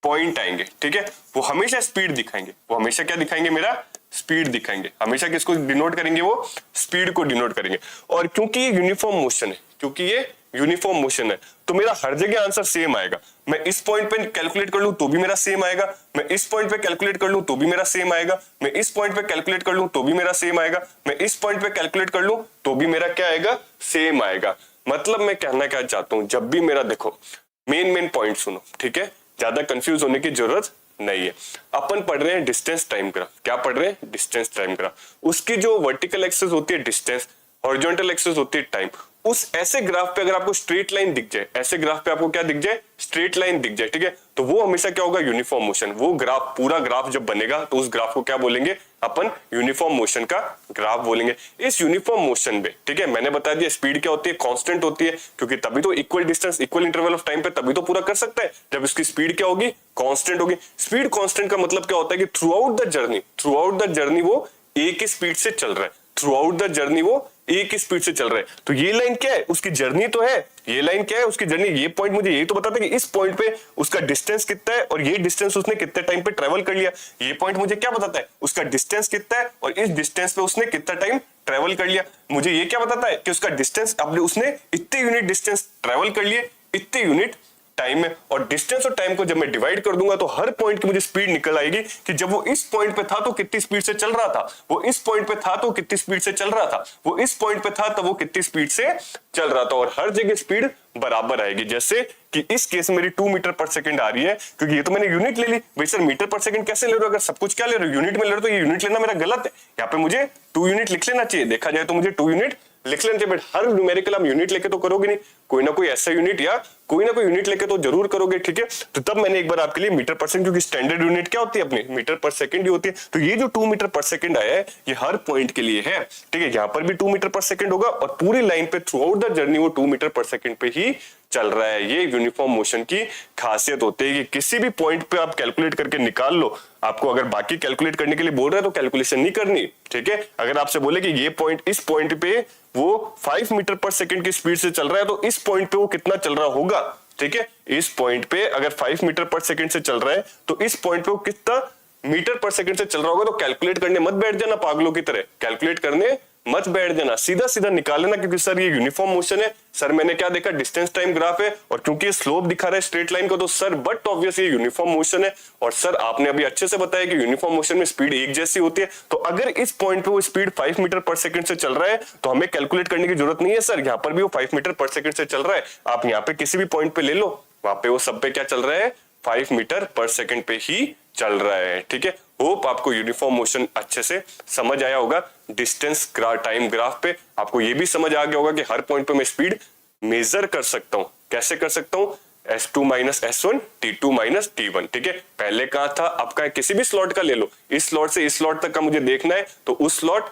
पॉइंट आएंगे, ठीक है, वो हमेशा स्पीड दिखाएंगे। वो हमेशा क्या दिखाएंगे, मेरा स्पीड दिखाएंगे। हमेशा किसको डिनोट करेंगे, वो स्पीड को डिनोट करेंगे। और क्योंकि ये यूनिफॉर्म मोशन है, क्योंकि ये यूनिफॉर्म मोशन है, तो मेरा हर जगह आंसर सेम आएगा। मैं इस पॉइंट पे कैलकुलेट कर लूं तो भी मेरा सेम आएगा, मैं इस पॉइंट पे कैलकुलेट कर लूं तो भी मेरा सेम आएगा, मैं इस पॉइंट पे कैलकुलेट कर लूं तो भी मेरा सेम आएगा, मैं इस पॉइंट पे कैलकुलेट कर लूं तो भी मेरा क्या आएगा, सेम आएगा। मतलब मैं कहना क्या चाहता हूं, जब भी मेरा देखो मेन पॉइंट सुनो, ठीक है, ज्यादा कंफ्यूज होने की जरूरत नहीं है। अपन पढ़ रहे हैं डिस्टेंस टाइम ग्राफ। क्या पढ़ रहे हैं, डिस्टेंस टाइम ग्राफ। उसकी जो वर्टिकल एक्सिस होती है डिस्टेंस, हॉरिजॉन्टल एक्सिस होती है टाइम। उस ऐसे ग्राफ पे अगर आपको स्ट्रेट लाइन दिख जाए, ऐसे ग्राफ पे आपको क्या दिख जाए, स्ट्रेट लाइन दिख जाए, ठीक है, तो वो हमेशा क्या होगा, यूनिफॉर्म मोशन। वो ग्राफ, पूरा ग्राफ जब बनेगा तो उस ग्राफ को क्या बोलेंगे अपन, यूनिफॉर्म मोशन का ग्राफ बोलेंगे। इस यूनिफॉर्म मोशन में, ठीक है, मैंने बता दिया स्पीड क्या होती है, कांस्टेंट होती है, क्योंकि तभी तो equal distance equal interval of time पे तभी तो पूरा कर सकता है जब इसकी स्पीड क्या होगी, कांस्टेंट होगी। स्पीड कांस्टेंट का मतलब क्या होता है कि थ्रू आउट द जर्नी वो एक ही स्पीड से चल रहा है, थ्रू आउट द जर्नी वो एक ही स्पीड से चल रहा है। तो ये लाइन क्या है, उसकी जर्नी तो है, ये लाइन क्या है, उसकी जर्नी। ये पॉइंट मुझे यही तो बताता है कि इस पॉइंट पे उसका डिस्टेंस कितना है और ये डिस्टेंस उसने कितने टाइम पे ट्रेवल कर लिया। ये पॉइंट मुझे क्या बताता है, उसका डिस्टेंस कितना है और इस डिस्टेंस पे उसने कितना टाइम ट्रेवल कर लिया। मुझे ये क्या बताता है कि उसका डिस्टेंस, अब उसने इतने यूनिट डिस्टेंस ट्रेवल कर लिए, इतने यूनिट टाइम में, और डिस्टेंस और टाइम को जब मैं डिवाइड कर दूंगा तो हर पॉइंट की मुझे स्पीड निकल आएगी कि जब वो इस पॉइंट पे था तो कितनी स्पीड से चल रहा था, वो इस पॉइंट पे था तो कितनी स्पीड से चल रहा था, वो इस पॉइंट पे था तो वो कितनी स्पीड से चल रहा था, और हर जगह स्पीड बराबर आएगी। जैसे कि इस केस में मेरी 2 मीटर पर सेकंड आ रही है, क्योंकि ये तो मैंने यूनिट ले ली। भाई सर मीटर पर सेकंड कैसे ले रहे हो, अगर सब कुछ क्या ले रहे हो, यूनिट में ले रहे हो, तो ये यूनिट लेना मेरा गलत है। यहाँ पे मुझे 2 यूनिट लिख लेना चाहिए, देखा जाए तो मुझे 2 यूनिट लिख लेना चाहिए, बट हर न्यूमेरिकल आप यूनिट लेके तो करोगे नहीं, कोई ना कोई ऐसा यूनिट या कोई ना कोई यूनिट लेके तो जरूर करोगे, ठीक है। तो तब मैंने एक बार आपके लिए मीटर पर सेकंड, क्योंकि स्टैंडर्ड यूनिट क्या होती है अपनी, मीटर पर सेकंड ही होती है। तो ये जो 2 मीटर पर सेकंड आया है ये हर पॉइंट के लिए है, ठीक है। यहाँ पर भी 2 मीटर पर सेकंड होगा और पूरी लाइन पे थ्रू आउट द जर्नी वो 2 मीटर पर सेकंड पे ही चल रहा है। ये यूनिफॉर्म मोशन की खासियत होती है कि किसी भी पॉइंट पे आप कैलकुलेट करके निकाल लो। आपको अगर बाकी कैलकुलेट करने के लिए बोल रहा है तो कैलकुलेशन नहीं करनी, ठीक है। अगर आपसे बोले कि ये पॉइंट, इस पॉइंट पे वो 5 मीटर पर सेकंड की स्पीड से चल रहा है तो इस पॉइंट पे वो कितना चल रहा होगा, ठीक है। इस पॉइंट पे अगर 5 मीटर पर सेकंड से चल रहा है तो इस पॉइंट पे वो कितना मीटर पर सेकंड से चल रहा होगा। तो कैलकुलेट करने मत बैठ जाना पागलों की तरह, कैलकुलेट करने मत बैठ जाना, सीधा सीधा निकाल लेना, क्योंकि सर ये यूनिफॉर्म मोशन है, सर मैंने क्या देखा, डिस्टेंस टाइम ग्राफ है, और क्योंकि ये स्लोप दिखा रहा है स्ट्रेट लाइन को, तो सर बट ऑब्वियस ये यूनिफॉर्म मोशन है। और सर आपने अभी अच्छे से बताया कि यूनिफॉर्म मोशन में स्पीड एक जैसी होती है, तो अगर इस पॉइंट पे वो स्पीड 5 मीटर पर सेकंड से चल रहा है तो हमें कैलकुलेट करने की जरूरत नहीं है सर, यहाँ पर भी वो 5 मीटर पर सेकंड से चल रहा है। आप यहाँ पे किसी भी पॉइंट पे ले लो, वहां पे वो सब पे क्या चल रहा है, 5 मीटर पर सेकंड पे ही चल रहा है, ठीक है। होप आपको यूनिफॉर्म मोशन अच्छे से समझ आया होगा। डिस्टेंस टाइम ग्राफ पे आपको ये भी समझ आ गया होगा कि हर पॉइंट पे मैं स्पीड मेजर कर सकता हूं। कैसे कर सकता हूं, S2 minus S1 T2 minus T1, ठीक है। पहले कहा था, अब का किसी भी स्लॉट का ले लो, इस स्लॉट से इस स्लॉट तक का मुझे देखना है, तो उस स्लॉट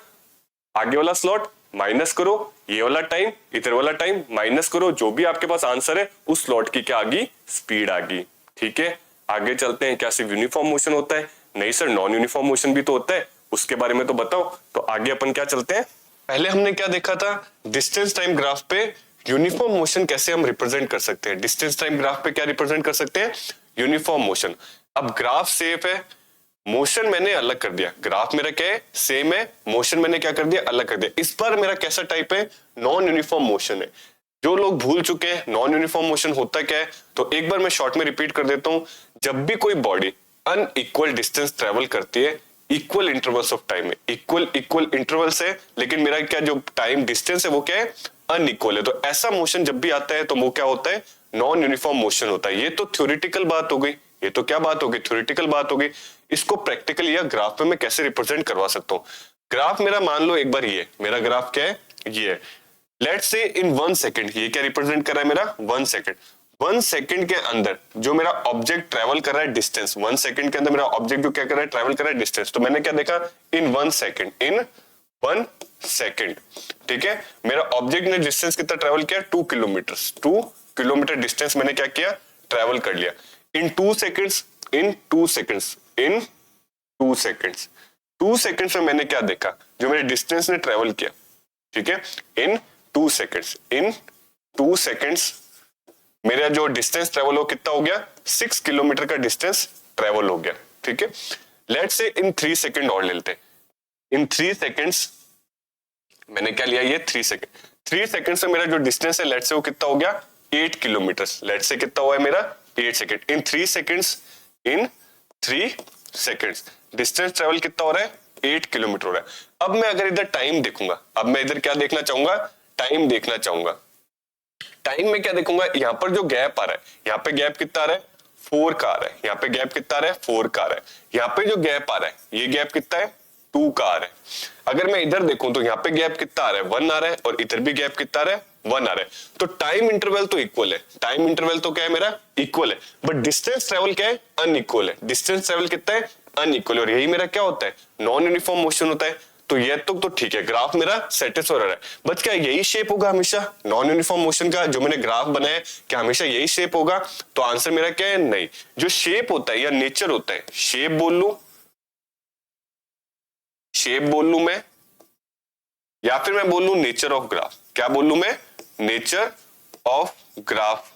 आगे वाला स्लॉट माइनस करो, ये वाला टाइम इधर वाला टाइम माइनस करो, जो भी आपके पास आंसर है उस स्लॉट की क्या आ गई, स्पीड आ गई, ठीक है। आगे चलते हैं, क्या सिर्फ यूनिफॉर्म मोशन होता है, नहीं सर नॉन यूनिफॉर्म मोशन भी तो होता है, उसके बारे में तो बताओ। तो आगे अपन क्या चलते हैं, पहले हमने क्या देखा था, डिस्टेंस टाइम ग्राफ पे यूनिफॉर्म मोशन कैसे हम रिप्रेजेंट कर सकते हैं। डिस्टेंस टाइम ग्राफ पे क्या रिप्रेजेंट कर सकते हैं, यूनिफॉर्म मोशन। अब ग्राफ सेफ है, मोशन मैंने अलग कर दिया, ग्राफ मेरा क्या है, सेम है, मोशन मैंने क्या कर दिया, अलग कर दिया। इस बार मेरा कैसा टाइप है, नॉन यूनिफॉर्म मोशन है। जो लोग भूल चुके हैं नॉन यूनिफॉर्म मोशन होता क्या है, तो एक बार मैं शॉर्ट में रिपीट कर देता हूं। जब भी कोई बॉडी अनइक्वल डिस्टेंस ट्रेवल करती है इक्वल इंटरवल्स ऑफ टाइम में, इक्वल इंटरवल्स है, लेकिन मेरा क्या जो टाइम डिस्टेंस है वो क्या है, अनइक्वल है, तो ऐसा मोशन जब भी आता है तो वो क्या होता है, नॉन यूनिफॉर्म मोशन होता है। ये तो थ्योरेटिकल बात हो गई, ये तो क्या बात हो गई, थ्योरेटिकल बात हो गई। इसको प्रैक्टिकल या ग्राफ में मैं कैसे रिप्रेजेंट करवा सकता हूँ। ग्राफ मेरा मान लो एक बार ये मेरा ग्राफ क्या है, ये है, लेट्स से इन 1 सेकंड, ये क्या रिप्रेजेंट कर रहा है मेरा 1 सेकंड। 1 सेकंड के अंदर जो मेरा ऑब्जेक्ट ट्रेवल कर रहा है डिस्टेंस, 1 सेकंड के अंदर मेरा ऑब्जेक्ट जो क्या कर रहा है, ट्रेवल कर रहा है डिस्टेंस। तो मैंने क्या देखा, इन 1 सेकंड, इन 1 सेकंड, ठीक है। मेरा ऑब्जेक्ट ने डिस्टेंस कितना ट्रेवल किया, 2 किलोमीटर, 2 किलोमीटर डिस्टेंस मैंने क्या किया, ट्रेवल कर लिया। इन 2 सेकंड्स, इन 2 सेकंड्स, इन 2 सेकंड्स, 2 सेकंड्स में मैंने क्या देखा, जो मेरे डिस्टेंस ने ट्रेवल किया, ठीक है। इन 2 सेकंड्स, इन 2 सेकंड्स मेरा जो डिस्टेंस ट्रेवल हो कितना हो गया, 6 किलोमीटर का डिस्टेंस ट्रेवल हो गया, ठीक है। लेट्स से इन 3 सेकंड और ले लेते हैं। इन 3 सेकंड्स मैंने क्या लिया, ये 3 सेकंड, 3 सेकंड से मेरा जो डिस्टेंस है लेट्स से वो कितना हो गया, 8 किलोमीटर। लेट्स से कितना हुआ है मेरा, 8 सेकंड। इन 3 सेकंड्स, इन 3 सेकंड्स डिस्टेंस ट्रेवल कितना हो रहा है, 8 किलोमीटर हो रहा है। अब मैं अगर इधर टाइम देखूंगा, अब मैं इधर क्या देखना चाहूंगा, टाइम देखना चाहूंगा। टाइम में क्या देखूंगा, यहाँ पर जो गैप आ रहा है, यहाँ पे गैप कितना आ रहा है, 4 का आ रहा है, यहाँ पे गैप कितना आ रहा है, 4 का आ रहा है। यहाँ पे जो गैप आ रहा है, ये गैप कितना है, 2 का आ रहा है। अगर मैं इधर देखूं तो यहाँ पे गैप कितना आ रहा है, 1 आ रहा है, और इधर भी गैप कितना आ रहा है, 1 आ रहा है, तो टाइम इंटरवल तो इक्वल है, टाइम इंटरवल तो क्या है मेरा इक्वल है, बट डिस्टेंस ट्रेवल क्या है अनइक्वल है, डिस्टेंस ट्रेवल कितना है अनइक्वल, और यही मेरा क्या होता है नॉन यूनिफॉर्म मोशन होता है। तो ये तो ठीक है, ग्राफ मेरा सेटिस्फाई हो रहा है, बट क्या यही शेप होगा हमेशा नॉन यूनिफॉर्म मोशन का, जो मैंने ग्राफ बनाया क्या हमेशा यही शेप होगा? तो आंसर मेरा क्या है नहीं, जो शेप होता है या नेचर होता है, शेप बोल लू, शेप बोल लू मैं, या फिर मैं बोल लू नेचर ऑफ ग्राफ, क्या बोल लू मैं, nature of graph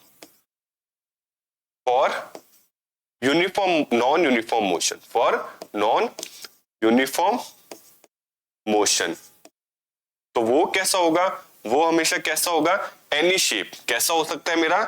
for uniform non uniform motion, for non uniform motion, तो वो कैसा होगा, वो हमेशा कैसा होगा, एनी शेप, कैसा हो सकता है मेरा,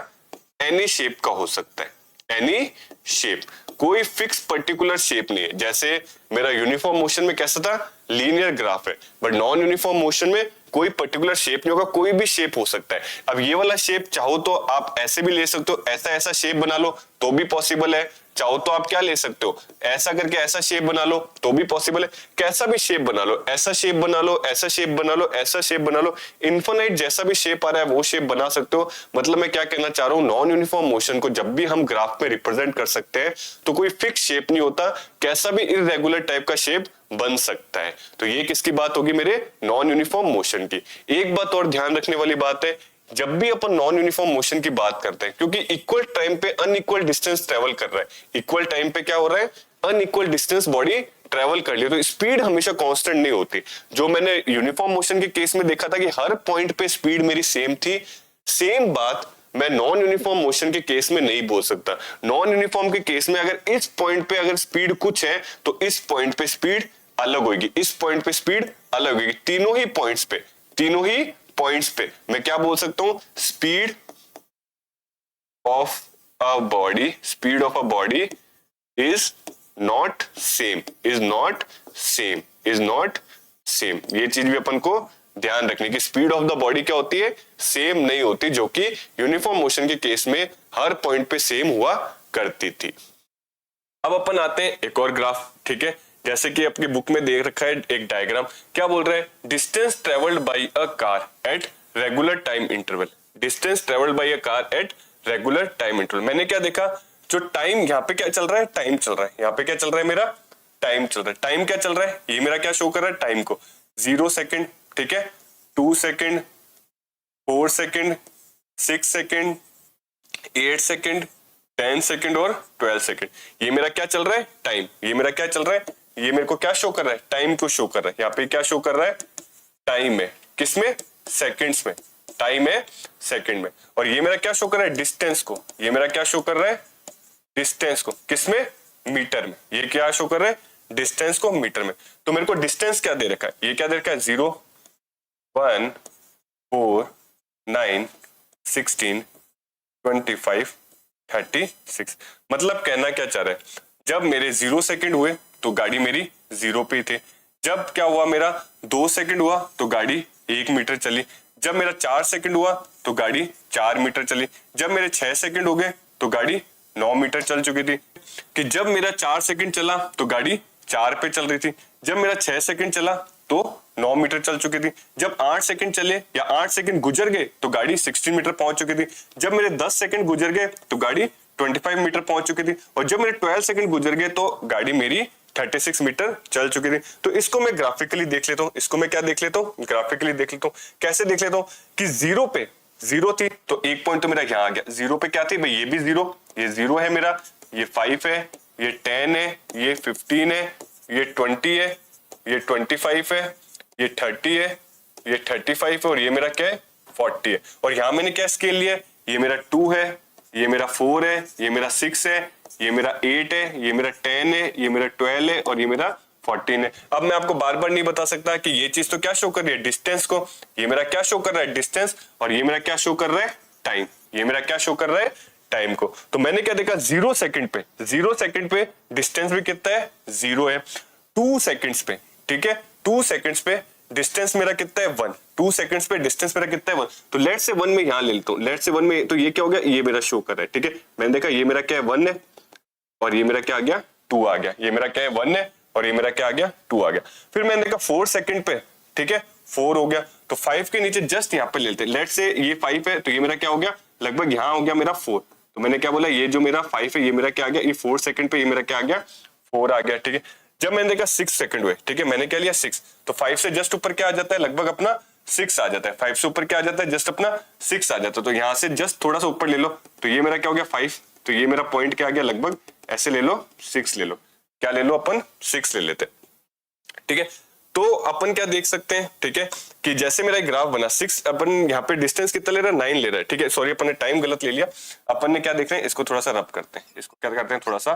एनी शेप का हो सकता है, एनी शेप, कोई फिक्स पर्टिकुलर शेप नहीं है। जैसे मेरा यूनिफॉर्म मोशन में कैसा था, लीनियर ग्राफ है, बट नॉन यूनिफॉर्म मोशन में कोई पर्टिकुलर शेप नहीं होगा, कोई भी शेप हो सकता है। अब ये वाला शेप चाहो तो आप ऐसे भी ले सकते हो, ऐसा ऐसा शेप बना लो तो भी पॉसिबल है, चाहो तो आप क्या ले सकते हो, ऐसा करके ऐसा शेप बना लो तो भी पॉसिबल है, कैसा भी शेप बना लो, ऐसा शेप बना लो, ऐसा शेप बना लो, ऐसा शेप बना लो, इन्फिनिट जैसा भी शेप आ रहा है वो शेप बना सकते हो। मतलब मैं क्या कहना चाह रहा हूँ, नॉन यूनिफॉर्म मोशन को जब भी हम ग्राफ में रिप्रेजेंट कर सकते हैं तो कोई फिक्स शेप नहीं होता, कैसा भी इररेगुलर टाइप का शेप बन सकता है। तो ये किसकी बात होगी, मेरे नॉन यूनिफॉर्म मोशन की। एक बात और ध्यान रखने वाली बात है, जब भी अपन नॉन यूनिफॉर्म मोशन की बात करते हैं, क्योंकि इक्वल टाइम पे अनइक्वल डिस्टेंस ट्रेवल कर रहा है, इक्वल टाइम पे क्या हो रहा है, अनइक्वल डिस्टेंस बॉडी ट्रेवल कर लिया, तो स्पीड हमेशा कांस्टेंट नहीं होती। जो मैंने यूनिफॉर्म मोशन के केस में देखा था कि हर पॉइंट पे स्पीड मेरी सेम थी, सेम बात मैं नॉन यूनिफॉर्म मोशन के केस में नहीं बोल सकता। नॉन यूनिफॉर्म के केस में अगर इस पॉइंट पे अगर स्पीड कुछ है तो इस पॉइंट पे स्पीड अलग होगी, इस पॉइंट पे स्पीड अलग होगी, तीनों ही पॉइंट्स पे, तीनों ही पॉइंट्स पे मैं क्या बोल सकता हूं, speed of a body, speed of a body is not same, is not same, is not same. ये चीज भी अपन को ध्यान रखने की, स्पीड ऑफ द बॉडी क्या होती है, सेम नहीं होती, जो कि यूनिफॉर्म मोशन के केस में हर पॉइंट पे सेम हुआ करती थी। अब अपन आते हैं एक और ग्राफ, ठीक है, जैसे कि आपकी बुक में देख रखा है एक डायग्राम, क्या बोल रहा है, distance travelled by a car at regular time interval, distance travelled by a car at regular time interval. मैंने क्या देखा, जो टाइम यहाँ पे क्या चल रहा है, टाइम चल रहा है, यहाँ पे क्या चल रहा है मेरा, टाइम चल रहा है, टाइम क्या चल रहा है, ये मेरा क्या शो कर रहा है, टाइम को 0 सेकेंड, ठीक है, 2 second, 4 second, 6 second, 8 second, 10 second और 12 सेकेंड, ये मेरा क्या चल रहा है, टाइम, ये मेरा क्या चल रहा है, ये मेरे को क्या शो कर रहा है, टाइम को शो कर रहा है। यहाँ पे क्या शो कर रहा है, टाइम है, किसमें, सेकंड्स में, टाइम है सेकंड में, और ये मेरा क्या शो कर रहा है, डिस्टेंस को, ये मेरा क्या शो कर रहा है, डिस्टेंस को, किसमें, मीटर में, ये क्या शो कर रहा है, डिस्टेंस को मीटर में। तो मेरे को डिस्टेंस क्या दे रखा है, ये क्या दे रखा है, 0, 1, 4, 9, 16, 25, 36। मतलब कहना क्या चाह रहा है, जब मेरे 0 सेकंड हुए तो गाड़ी मेरी 0 पे थे, जब क्या हुआ मेरा 2 सेकंड हुआ तो गाड़ी 1 मीटर चली, जब मेरा 4 सेकंड हुआ तो गाड़ी 4 मीटर चली, जब मेरे 6 सेकंड हो गए तो गाड़ी 9 मीटर चल चुकी थी, कि जब मेरा 4 सेकंड चला तो गाड़ी 4 पे चल रही थी, जब मेरा 6 सेकंड चला तो 9 मीटर चल चुकी थी, जब 8 सेकंड चले या 8 सेकंड गुजर गए तो गाड़ी 16 मीटर पहुंच चुकी थी, जब मेरे 10 सेकंड गुजर गए तो गाड़ी 25 मीटर पहुंच चुकी थी, और जब मेरे 12 सेकंड गुजर गए तो गाड़ी मेरी 36 मीटर चल चुकी थी। तो इसको मैं ग्राफिकली देख लेता हूँ, इसको मैं क्या देख लेता हूँ, ग्राफिकली देख लेता हूँ। कैसे देख लेता हूँ कि 0 पे 0 थी तो एक पॉइंट तो मेरा यहाँ आ गया, 0 पे क्या थी भाई, ये भी 0, ये 0 है मेरा, ये 5 है, ये 10 है, ये 15 है, ये 20 है, ये 25 है, ये 30 है, ये 35 है, और ये मेरा क्या है 40 है। और यहाँ मैंने क्या स्केल लिया, ये मेरा 2 है, ये मेरा 4 है, ये मेरा 6 है, ये मेरा 8 है, ये मेरा 10 है, ये मेरा 12 है, और ये मेरा 14 है। अब मैं आपको बार बार नहीं बता सकता कि ये चीज तो क्या शो कर रही है, डिस्टेंस को, ये मेरा क्या शो कर रहा है, डिस्टेंस, और ये मेरा क्या शो कर रहा है, टाइम, ये मेरा क्या शो कर रहा है, टाइम को। तो मैंने क्या देखा, 0 सेकंड पे, 0 सेकंड पे डिस्टेंस भी कितना है, 0 है, 2 सेकंड्स पे, ठीक है, 2 सेकंड्स पे डिस्टेंस मेरा कितना है, 1, 2 सेकंड्स पे डिस्टेंस मेरा कितना है, 1, तो लेट से 1 में यहां ले लेता हूं, लेट से 1 में, तो ये क्या हो गया, ये मेरा शो कर रहा है, ठीक है, मैंने देखा ये मेरा क्या है 1 है, और ये मेरा क्या आ गया 2 आ गया, ये मेरा क्या है 1 है, और ये मेरा क्या आ गया 2 आ गया। फिर मैंने देखा 4 सेकंड पे, ठीक है, 4 हो गया, तो 5 के नीचे जस्ट यहाँ पे ले लेते हैं। लेट्स से ये 5 है तो ये मेरा क्या हो गया, लगभग यहाँ हो गया मेरा 4। तो मैंने क्या बोला, ये जो मेरा 5 है ये मेरा क्या आ गया, ये 4 सेकंड पे ये मेरा क्या आ गया, 4 आ गया। ठीक है, जब मैंने देखा 6 सेकंड हुए, ठीक है, मैंने क्या लिया 6, तो 5 से जस्ट ऊपर क्या आ जाता है, लगभग अपना 6 आ जाता है। 5 से ऊपर क्या आ जाता है, जस्ट अपना 6 आ जाता है। तो यहाँ से जस्ट थोड़ा सा ऊपर ले लो, तो ये मेरा क्या हो गया 5, तो ये मेरा पॉइंट क्या आ गया, लगभग ऐसे ले लो 6 ले लो, क्या ले लो अपन 6 ले लेते। ठीक है, तो अपन क्या देख सकते हैं, ठीक है, कि जैसे मेरा ग्राफ बना 6, अपन यहाँ पे डिस्टेंस कितना ले रहा है, 9 ले रहा है। ठीक है, सॉरी अपन ने टाइम गलत ले लिया। अपन ने क्या देख रहे हैं, इसको थोड़ा सा रब करते हैं, इसको क्या करते हैं, थोड़ा सा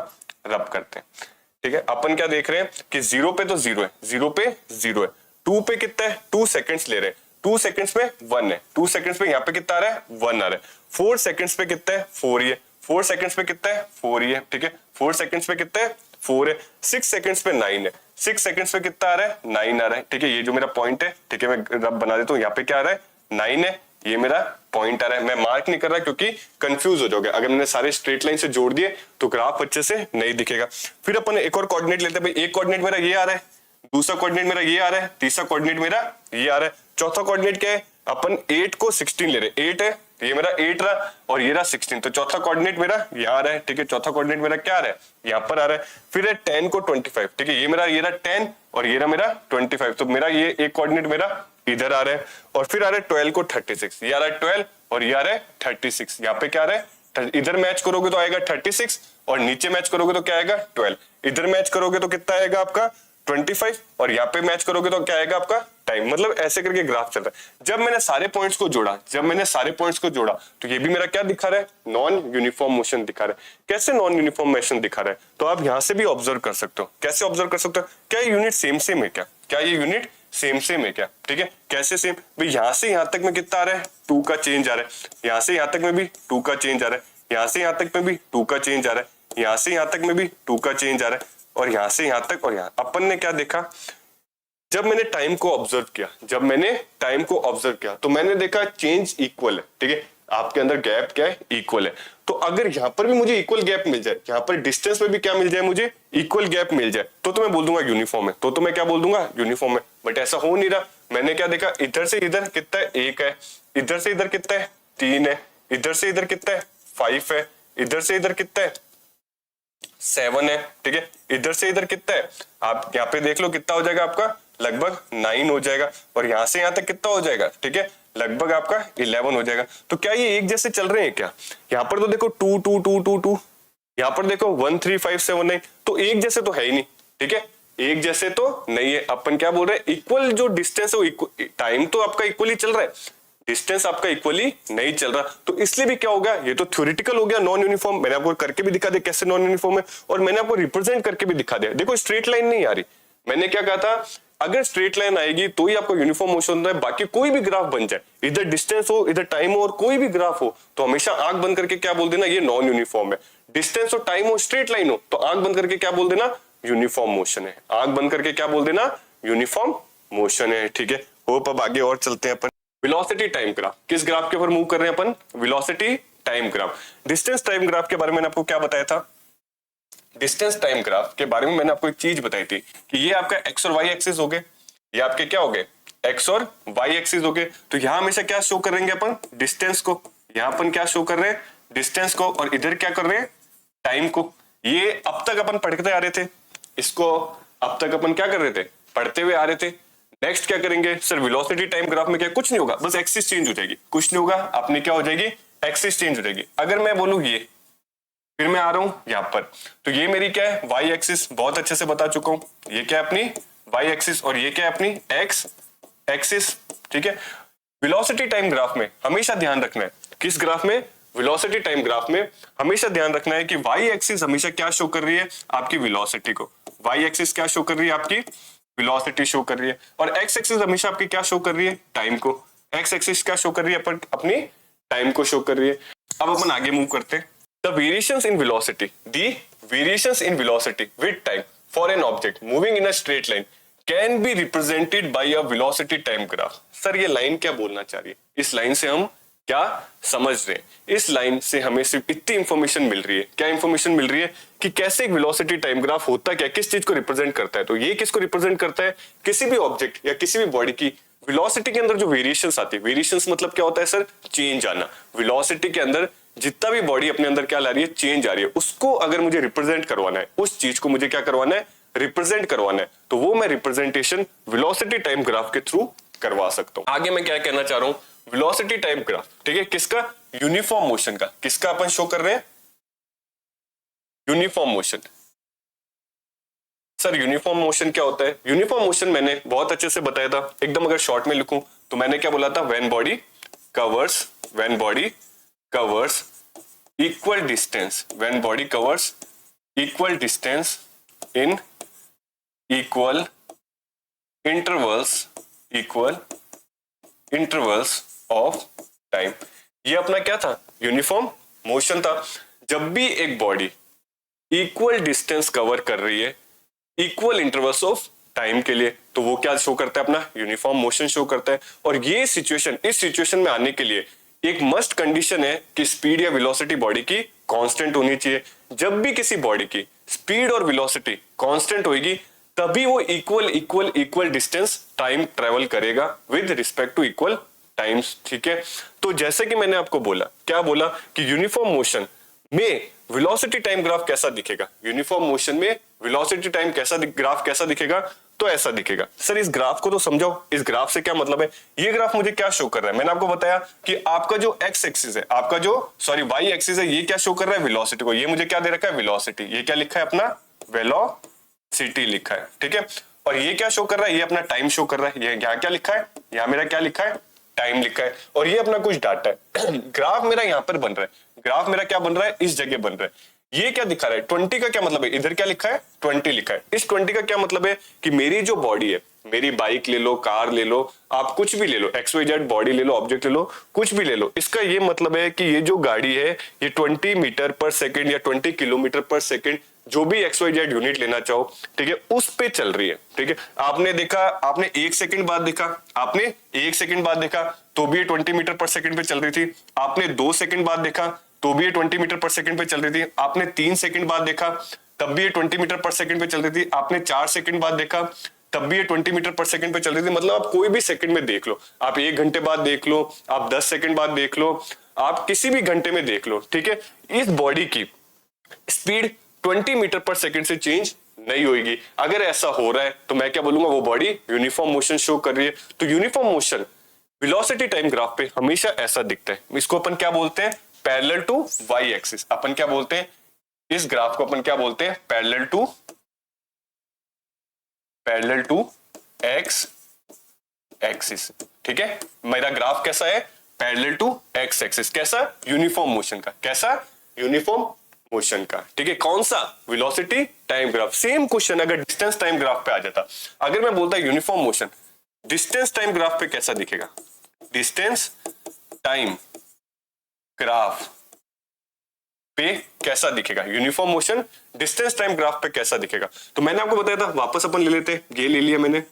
रब करते हैं। ठीक है, अपन क्या देख रहे हैं कि 0 पे तो 0 है, 0 पे 0 है, 2 पे कितना है, 2 सेकंड्स ले रहे हैं, 2 सेकंड्स में 1 है, 2 सेकंड्स पे यहाँ पे कितना आ रहा है, 1 आ रहा है। 4 सेकंड्स पे कितना है, 4 ही है, 4 सेकंड्स पे कितना है, 4 ही है। ठीक है, 4 सेकंड्स पे कितना है, 4 है। 6 सेकंड्स पे 9 है, 6 सेकंड्स पे कितना आ रहा है, 9 आ रहा है। ठीक है, ये जो मेरा पॉइंट है, ठीक है, मैं रब बना देता हूँ, यहाँ पे क्या आ रहा है, 9 है, ये मेरा पॉइंट आ रहा है। मैं मार्क नहीं कर रहा क्योंकि कंफ्यूज हो जाओगे, अगर मैंने सारे स्ट्रेट लाइन से जोड़ दिए तो ग्राफ अच्छे से नहीं दिखेगा। फिर अपन एक और कोऑर्डिनेट लेते हैं, भाई एक कोऑर्डिनेट मेरा ये आ रहा है, दूसरा कोऑर्डिनेट मेरा ये आ रहा है, तीसरा कोऑर्डिनेट मेरा ये आ रहा है, चौथा कोऑर्डिनेट क्या है, अपन 8 को 16 ले रहे, 8 है, ये मेरा 8 रहा और ये रहा 16, तो चौथा कोऑर्डिनेट मेरा यहाँ आ रहा है। ठीक है, चौथा कोऑर्डिनेट मेरा क्या आ रहा है, यहाँ पर आ रहा है। फिर है 10 को 25, ठीक है, ये रहा 10 और ये रहा मेरा 25, तो मेरा ये एक कोऑर्डिनेट मेरा इधर आ रहा है। और फिर आ रहा है 12 को 36, ये आ रहा है 12 और ये आ रहा है 36, यहाँ पे क्या आ रहा है, इधर मैच करोगे तो आएगा 36 और नीचे मैच करोगे तो क्या आएगा 12, इधर मैच करोगे तो कितना आएगा आपका 25 और यहाँ पे मैच करोगे तो क्या आएगा आपका टाइम। मतलब ऐसे करके ग्राफ चल रहा है। जब मैंने सारे पॉइंट्स को जोड़ा, तो ये भी मेरा क्या दिखा रहा है, नॉन यूनिफॉर्म मोशन दिखा रहा है। कैसे नॉन यूनिफॉर्म मोशन दिखा रहा है, तो आप यहाँ से भी ऑब्जर्व कर सकते हो। कैसे ऑब्जर्व कर सकते हो, क्या ये यूनिट सेम है क्या ये यूनिट सेम है क्या। ठीक है, कैसे सेम, भाई यहाँ से यहाँ तक में कितना आ रहा है, 2 का चेंज आ रहा है, यहाँ से यहाँ तक में भी 2 का चेंज आ रहा है, यहाँ से यहाँ तक में भी 2 का चेंज आ रहा है, यहाँ से यहाँ तक में भी 2 का चेंज आ रहा है, और यहां से यहां तक और यहां। अपन ने क्या देखा, जब मैंने टाइम को ऑब्जर्व किया तो मैंने देखा चेंज इक्वल है। ठीक है, आपके अंदर गैप क्या है, इक्वल है। तो अगर यहां पर भी मुझे इक्वल गैप मिल जाए, यहां पर डिस्टेंस में भी क्या मिल जाए, मुझे इक्वल गैप मिल जाए, तो मैं बोल दूंगा यूनिफॉर्म है, तो मैं क्या बोल दूंगा, यूनिफॉर्म है। बट ऐसा हो नहीं रहा। मैंने क्या देखा, इधर से इधर कितना है, 1 है, इधर से इधर कितना है, 3 है, इधर से इधर कितना है, 5 है, इधर से इधर कितना है, 7 है। ठीक है, इधर से इधर कितना है, आप यहाँ पे देख लो कितना हो जाएगा आपका, लगभग 9 हो जाएगा, और यहाँ से यहाँ तक कितना हो जाएगा, ठीक है, लगभग आपका 11 हो जाएगा। तो क्या ये एक जैसे चल रहे हैं क्या, यहाँ पर तो देखो 2 2 2 2 2, यहाँ पर देखो 1 3 5 7 9, तो एक जैसे तो है ही नहीं। ठीक है, एक जैसे तो नहीं है। अपन क्या बोल रहे हैं, इक्वल जो डिस्टेंस है वो टाइम तो आपका इक्वली चल रहा है, डिस्टेंस आपका इक्वली नहीं चल रहा। तो इसलिए भी क्या हो गया, ये तो थ्योरेटिकल हो गया नॉन यूनिफॉर्म। मैंने आपको करके भी दिखा दिया कैसे नॉन यूनिफॉर्म है, और मैंने आपको रिप्रेजेंट करके भी दिखा दिया। देखो स्ट्रेट लाइन नहीं आ रही, मैंने क्या कहा था, अगर स्ट्रेट लाइन आएगी तो ही आपको यूनिफॉर्म मोशन होता है। बाकी कोई भी ग्राफ बन जाए, इधर डिस्टेंस हो इधर टाइम हो और कोई भी ग्राफ हो, तो हमेशा आंख बंद करके क्या बोल देना, ये नॉन यूनिफॉर्म है। डिस्टेंस हो टाइम हो स्ट्रेट लाइन हो, तो आंख बंद करके क्या बोल देना, यूनिफॉर्म मोशन है। आंख बंद करके क्या बोल देना, यूनिफॉर्म मोशन है। ठीक है, होप अब आगे और चलते हैं अपन। वेलोसिटी टाइम ग्राफ, किस ग्राफ के ऊपर मूव कर रहे हैं अपन, velocity time graph. Distance time graph के बारे में मैंने आपको क्या बताया था, डिस्टेंस टाइम ग्राफ के बारे में मैंने आपको एक चीज बताई थी कि ये आपका एक्स और वाई एक्सिस हो गए, ये आपके क्या हो गए, एक्स और वाई एक्सिस हो गए। तो यहां हमेशा क्या शो करेंगे अपन, डिस्टेंस को। यहां अपन क्या शो कर रहे हैं, डिस्टेंस को, और इधर क्या कर रहे हैं, टाइम को। ये अब तक अपन पढ़ते आ रहे थे, इसको अब तक अपन क्या कर रहे थे, पढ़ते हुए आ रहे थे। नेक्स्ट क्या करेंगे सर, वेलोसिटी टाइम ग्राफ में क्या कुछ नहीं होगा, बस एक्सिस चेंज हो जाएगी, कुछ नहीं होगा, अपनी क्या हो जाएगी, एक्सिस चेंज हो जाएगी। अगर मैं बोलूं ये, फिर मैं आ रहा हूं यहां पर, तो ये मेरी क्या है, वाई एक्सिस, बहुत अच्छे से बता चुका हूं। ये क्या है अपनी वाई एक्सिस, और ये क्या है अपनी एक्स एक्सिस। ठीक है, वेलोसिटी टाइम ग्राफ में हमेशा ध्यान रखना है, किस ग्राफ में, वेलोसिटी टाइम ग्राफ में हमेशा ध्यान रखना है कि वाई एक्सिस हमेशा क्या शो कर रही है, आपकी वेलोसिटी को। वाई एक्सिस क्या शो कर रही है, आपकी वेलोसिटी शो कर रही है, और एक्स एक्सिस हमेशा आपकी क्या शो कर रही है, टाइम को। एक्स एक्सिस क्या शो कर रही है, अपन अपनी टाइम को शो कर रही है। अब अपन आगे मूव करते हैं। The variations in velocity, the variations in velocity with time for an object moving in a straight line can be represented by a velocity time graph. Sir ये लाइन क्या बोलना चाह रही है, इस लाइन से हम क्या समझ रहे हैं, इस लाइन से हमें सिर्फ इतनी इंफॉर्मेशन मिल रही है। क्या इंफॉर्मेशन मिल रही है कि कैसे एक वेलोसिटी टाइम ग्राफ होता क्या, किस चीज को रिप्रेजेंट करता है। तो ये किसको रिप्रेजेंट करता है, किसी भी ऑब्जेक्ट या किसी भी बॉडी की वेलोसिटी के अंदर जो वेरिएशंस आती है, वेरिएशंस मतलब क्या होता है सर, चेंज आना। वेलोसिटी के अंदर जितना भी बॉडी अपने अंदर क्या ला रही है, चेंज आ रही है, उसको अगर मुझे रिप्रेजेंट करवाना है, उस चीज को मुझे क्या करवाना है, रिप्रेजेंट करवाना है, तो वो मैं रिप्रेजेंटेशन वेलोसिटी टाइम ग्राफ के थ्रू करवा सकता हूं। आगे मैं क्या कहना चाह रहा हूं, वेलोसिटी टाइम ग्राफ, ठीक है, किसका, यूनिफॉर्म मोशन का। किसका अपन शो कर रहे हैं, uniform motion. Sir uniform motion क्या होता है, यूनिफॉर्म मोशन मैंने बहुत अच्छे से बताया था, एकदम अगर शॉर्ट में लिखूं तो मैंने क्या बोला था, when body covers equal distance, when body covers equal distance in equal intervals of time. ये अपना क्या था, यूनिफॉर्म मोशन था। जब भी एक बॉडी इक्वल डिस्टेंस कवर कर रही है इक्वल इंटरवल्स ऑफ टाइम के लिए, तो वो क्या शो करता है, अपना यूनिफॉर्म मोशन शो करता है। और ये सिचुएशन, इस सिचुएशन में आने के लिए एक मस्ट कंडीशन है कि स्पीड या वेलोसिटी बॉडी की कांस्टेंट होनी चाहिए। जब भी किसी बॉडी की स्पीड और वेलोसिटी कांस्टेंट होगी, तभी वो इक्वल डिस्टेंस टाइम ट्रेवल करेगा with respect to equal times, ठीक है। तो जैसे कि मैंने आपको बोला, क्या बोला कि यूनिफॉर्म मोशन में वेलोसिटी टाइम ग्राफ कैसा दिखेगा, यूनिफॉर्म मोशन में वेलोसिटी टाइम ग्राफ कैसा दिखेगा, तो ऐसा दिखेगा। सर इस ग्राफ को तो समझाओ, इस ग्राफ से क्या मतलब है। ये ग्राफ मुझे क्या शो कर रहा है, मैंने आपको बताया कि आपका जो एक्स एक्सिस है, आपका जो वाई एक्सिस है, ये क्या शो कर रहा है, वेलोसिटी को। ये मुझे क्या दे रखा है, वेलोसिटी। ये क्या लिखा है, अपना वेलोसिटी लिखा है, ठीक है। और ये क्या शो कर रहा है, ये अपना टाइम शो कर रहा है। ये यहाँ क्या लिखा है, यहाँ मेरा क्या लिखा है, टाइम लिखा है। और ये अपना कुछ डाटा है। ग्राफ मेरा यहाँ पर बन रहा है, ग्राफ मेरा क्या बन रहा है, इस जगह बन रहा है। ये क्या दिखा रहा है, 20 का क्या मतलब है, इधर क्या लिखा है, 20 लिखा है। इस 20 का क्या मतलब है कि मेरी जो बॉडी है, मेरी बाइक ले लो, कार ले लो, आप कुछ भी ले लो, XYZ बॉडी ले लो, ऑब्जेक्ट ले लो, कुछ भी ले लो, इसका ये मतलब है कि ये जो गाड़ी है ये 20 मीटर पर सेकेंड या 20 किलोमीटर पर सेकेंड, जो भी XYZ यूनिट लेना चाहो, ठीक है, उस पे चल रही है, ठीक है। आपने देखा, आपने 1 सेकंड बाद देखा, आपने 1 सेकंड बाद देखा तो भी ये 20 मीटर पर सेकंड पे चल रही थी। आपने 2 सेकंड बाद देखा तो भी ये 20 मीटर पर सेकंड पे चल रही थी। आपने 3 सेकंड बाद देखा तब भी ये 20 मीटर पर सेकंड पे चल रही थी। आपने 4 सेकंड बाद देखा तब भी ये 20 मीटर पर सेकंड पे चल रही थी। मतलब आप कोई भी सेकंड में देख लो, आप 1 घंटे बाद देख लो, आप 10 सेकंड बाद देख लो, आप किसी भी घंटे में देख लो, ठीक है, इस बॉडी की स्पीड 20 मीटर पर सेकंड से चेंज नहीं होगी। अगर ऐसा हो रहा है तो मैं क्या बोलूंगा, वो बॉडी यूनिफॉर्म मोशन शो कर रही है। तो uniform motion velocity time graph पे हमेशा ऐसा दिखता है। इसको अपन क्या बोलते हैं, पैरेलल टू वाई एक्सिस। अपन क्या बोलते हैं, इस ग्राफ को अपन क्या बोलते हैं, पैरेलल टू एक्स एक्सिस, ठीक है। मेरा ग्राफ कैसा है, पैरेलल टू एक्स एक्सिस। कैसा, यूनिफॉर्म मोशन का। कैसा, यूनिफॉर्म मोशन का, ठीक है। कौन सा, velocity time graph. Same question अगर डिस्टेंस टाइम ग्राफ पे आ जाता, अगर मैं बोलता uniform motion distance time graph पे कैसा दिखेगा, डिस्टेंस टाइम ग्राफ पे कैसा दिखेगा, uniform motion distance time graph पे कैसा दिखेगा। तो मैंने आपको बताया था, वापस अपन ले लेते, ये ले लिया मैंने,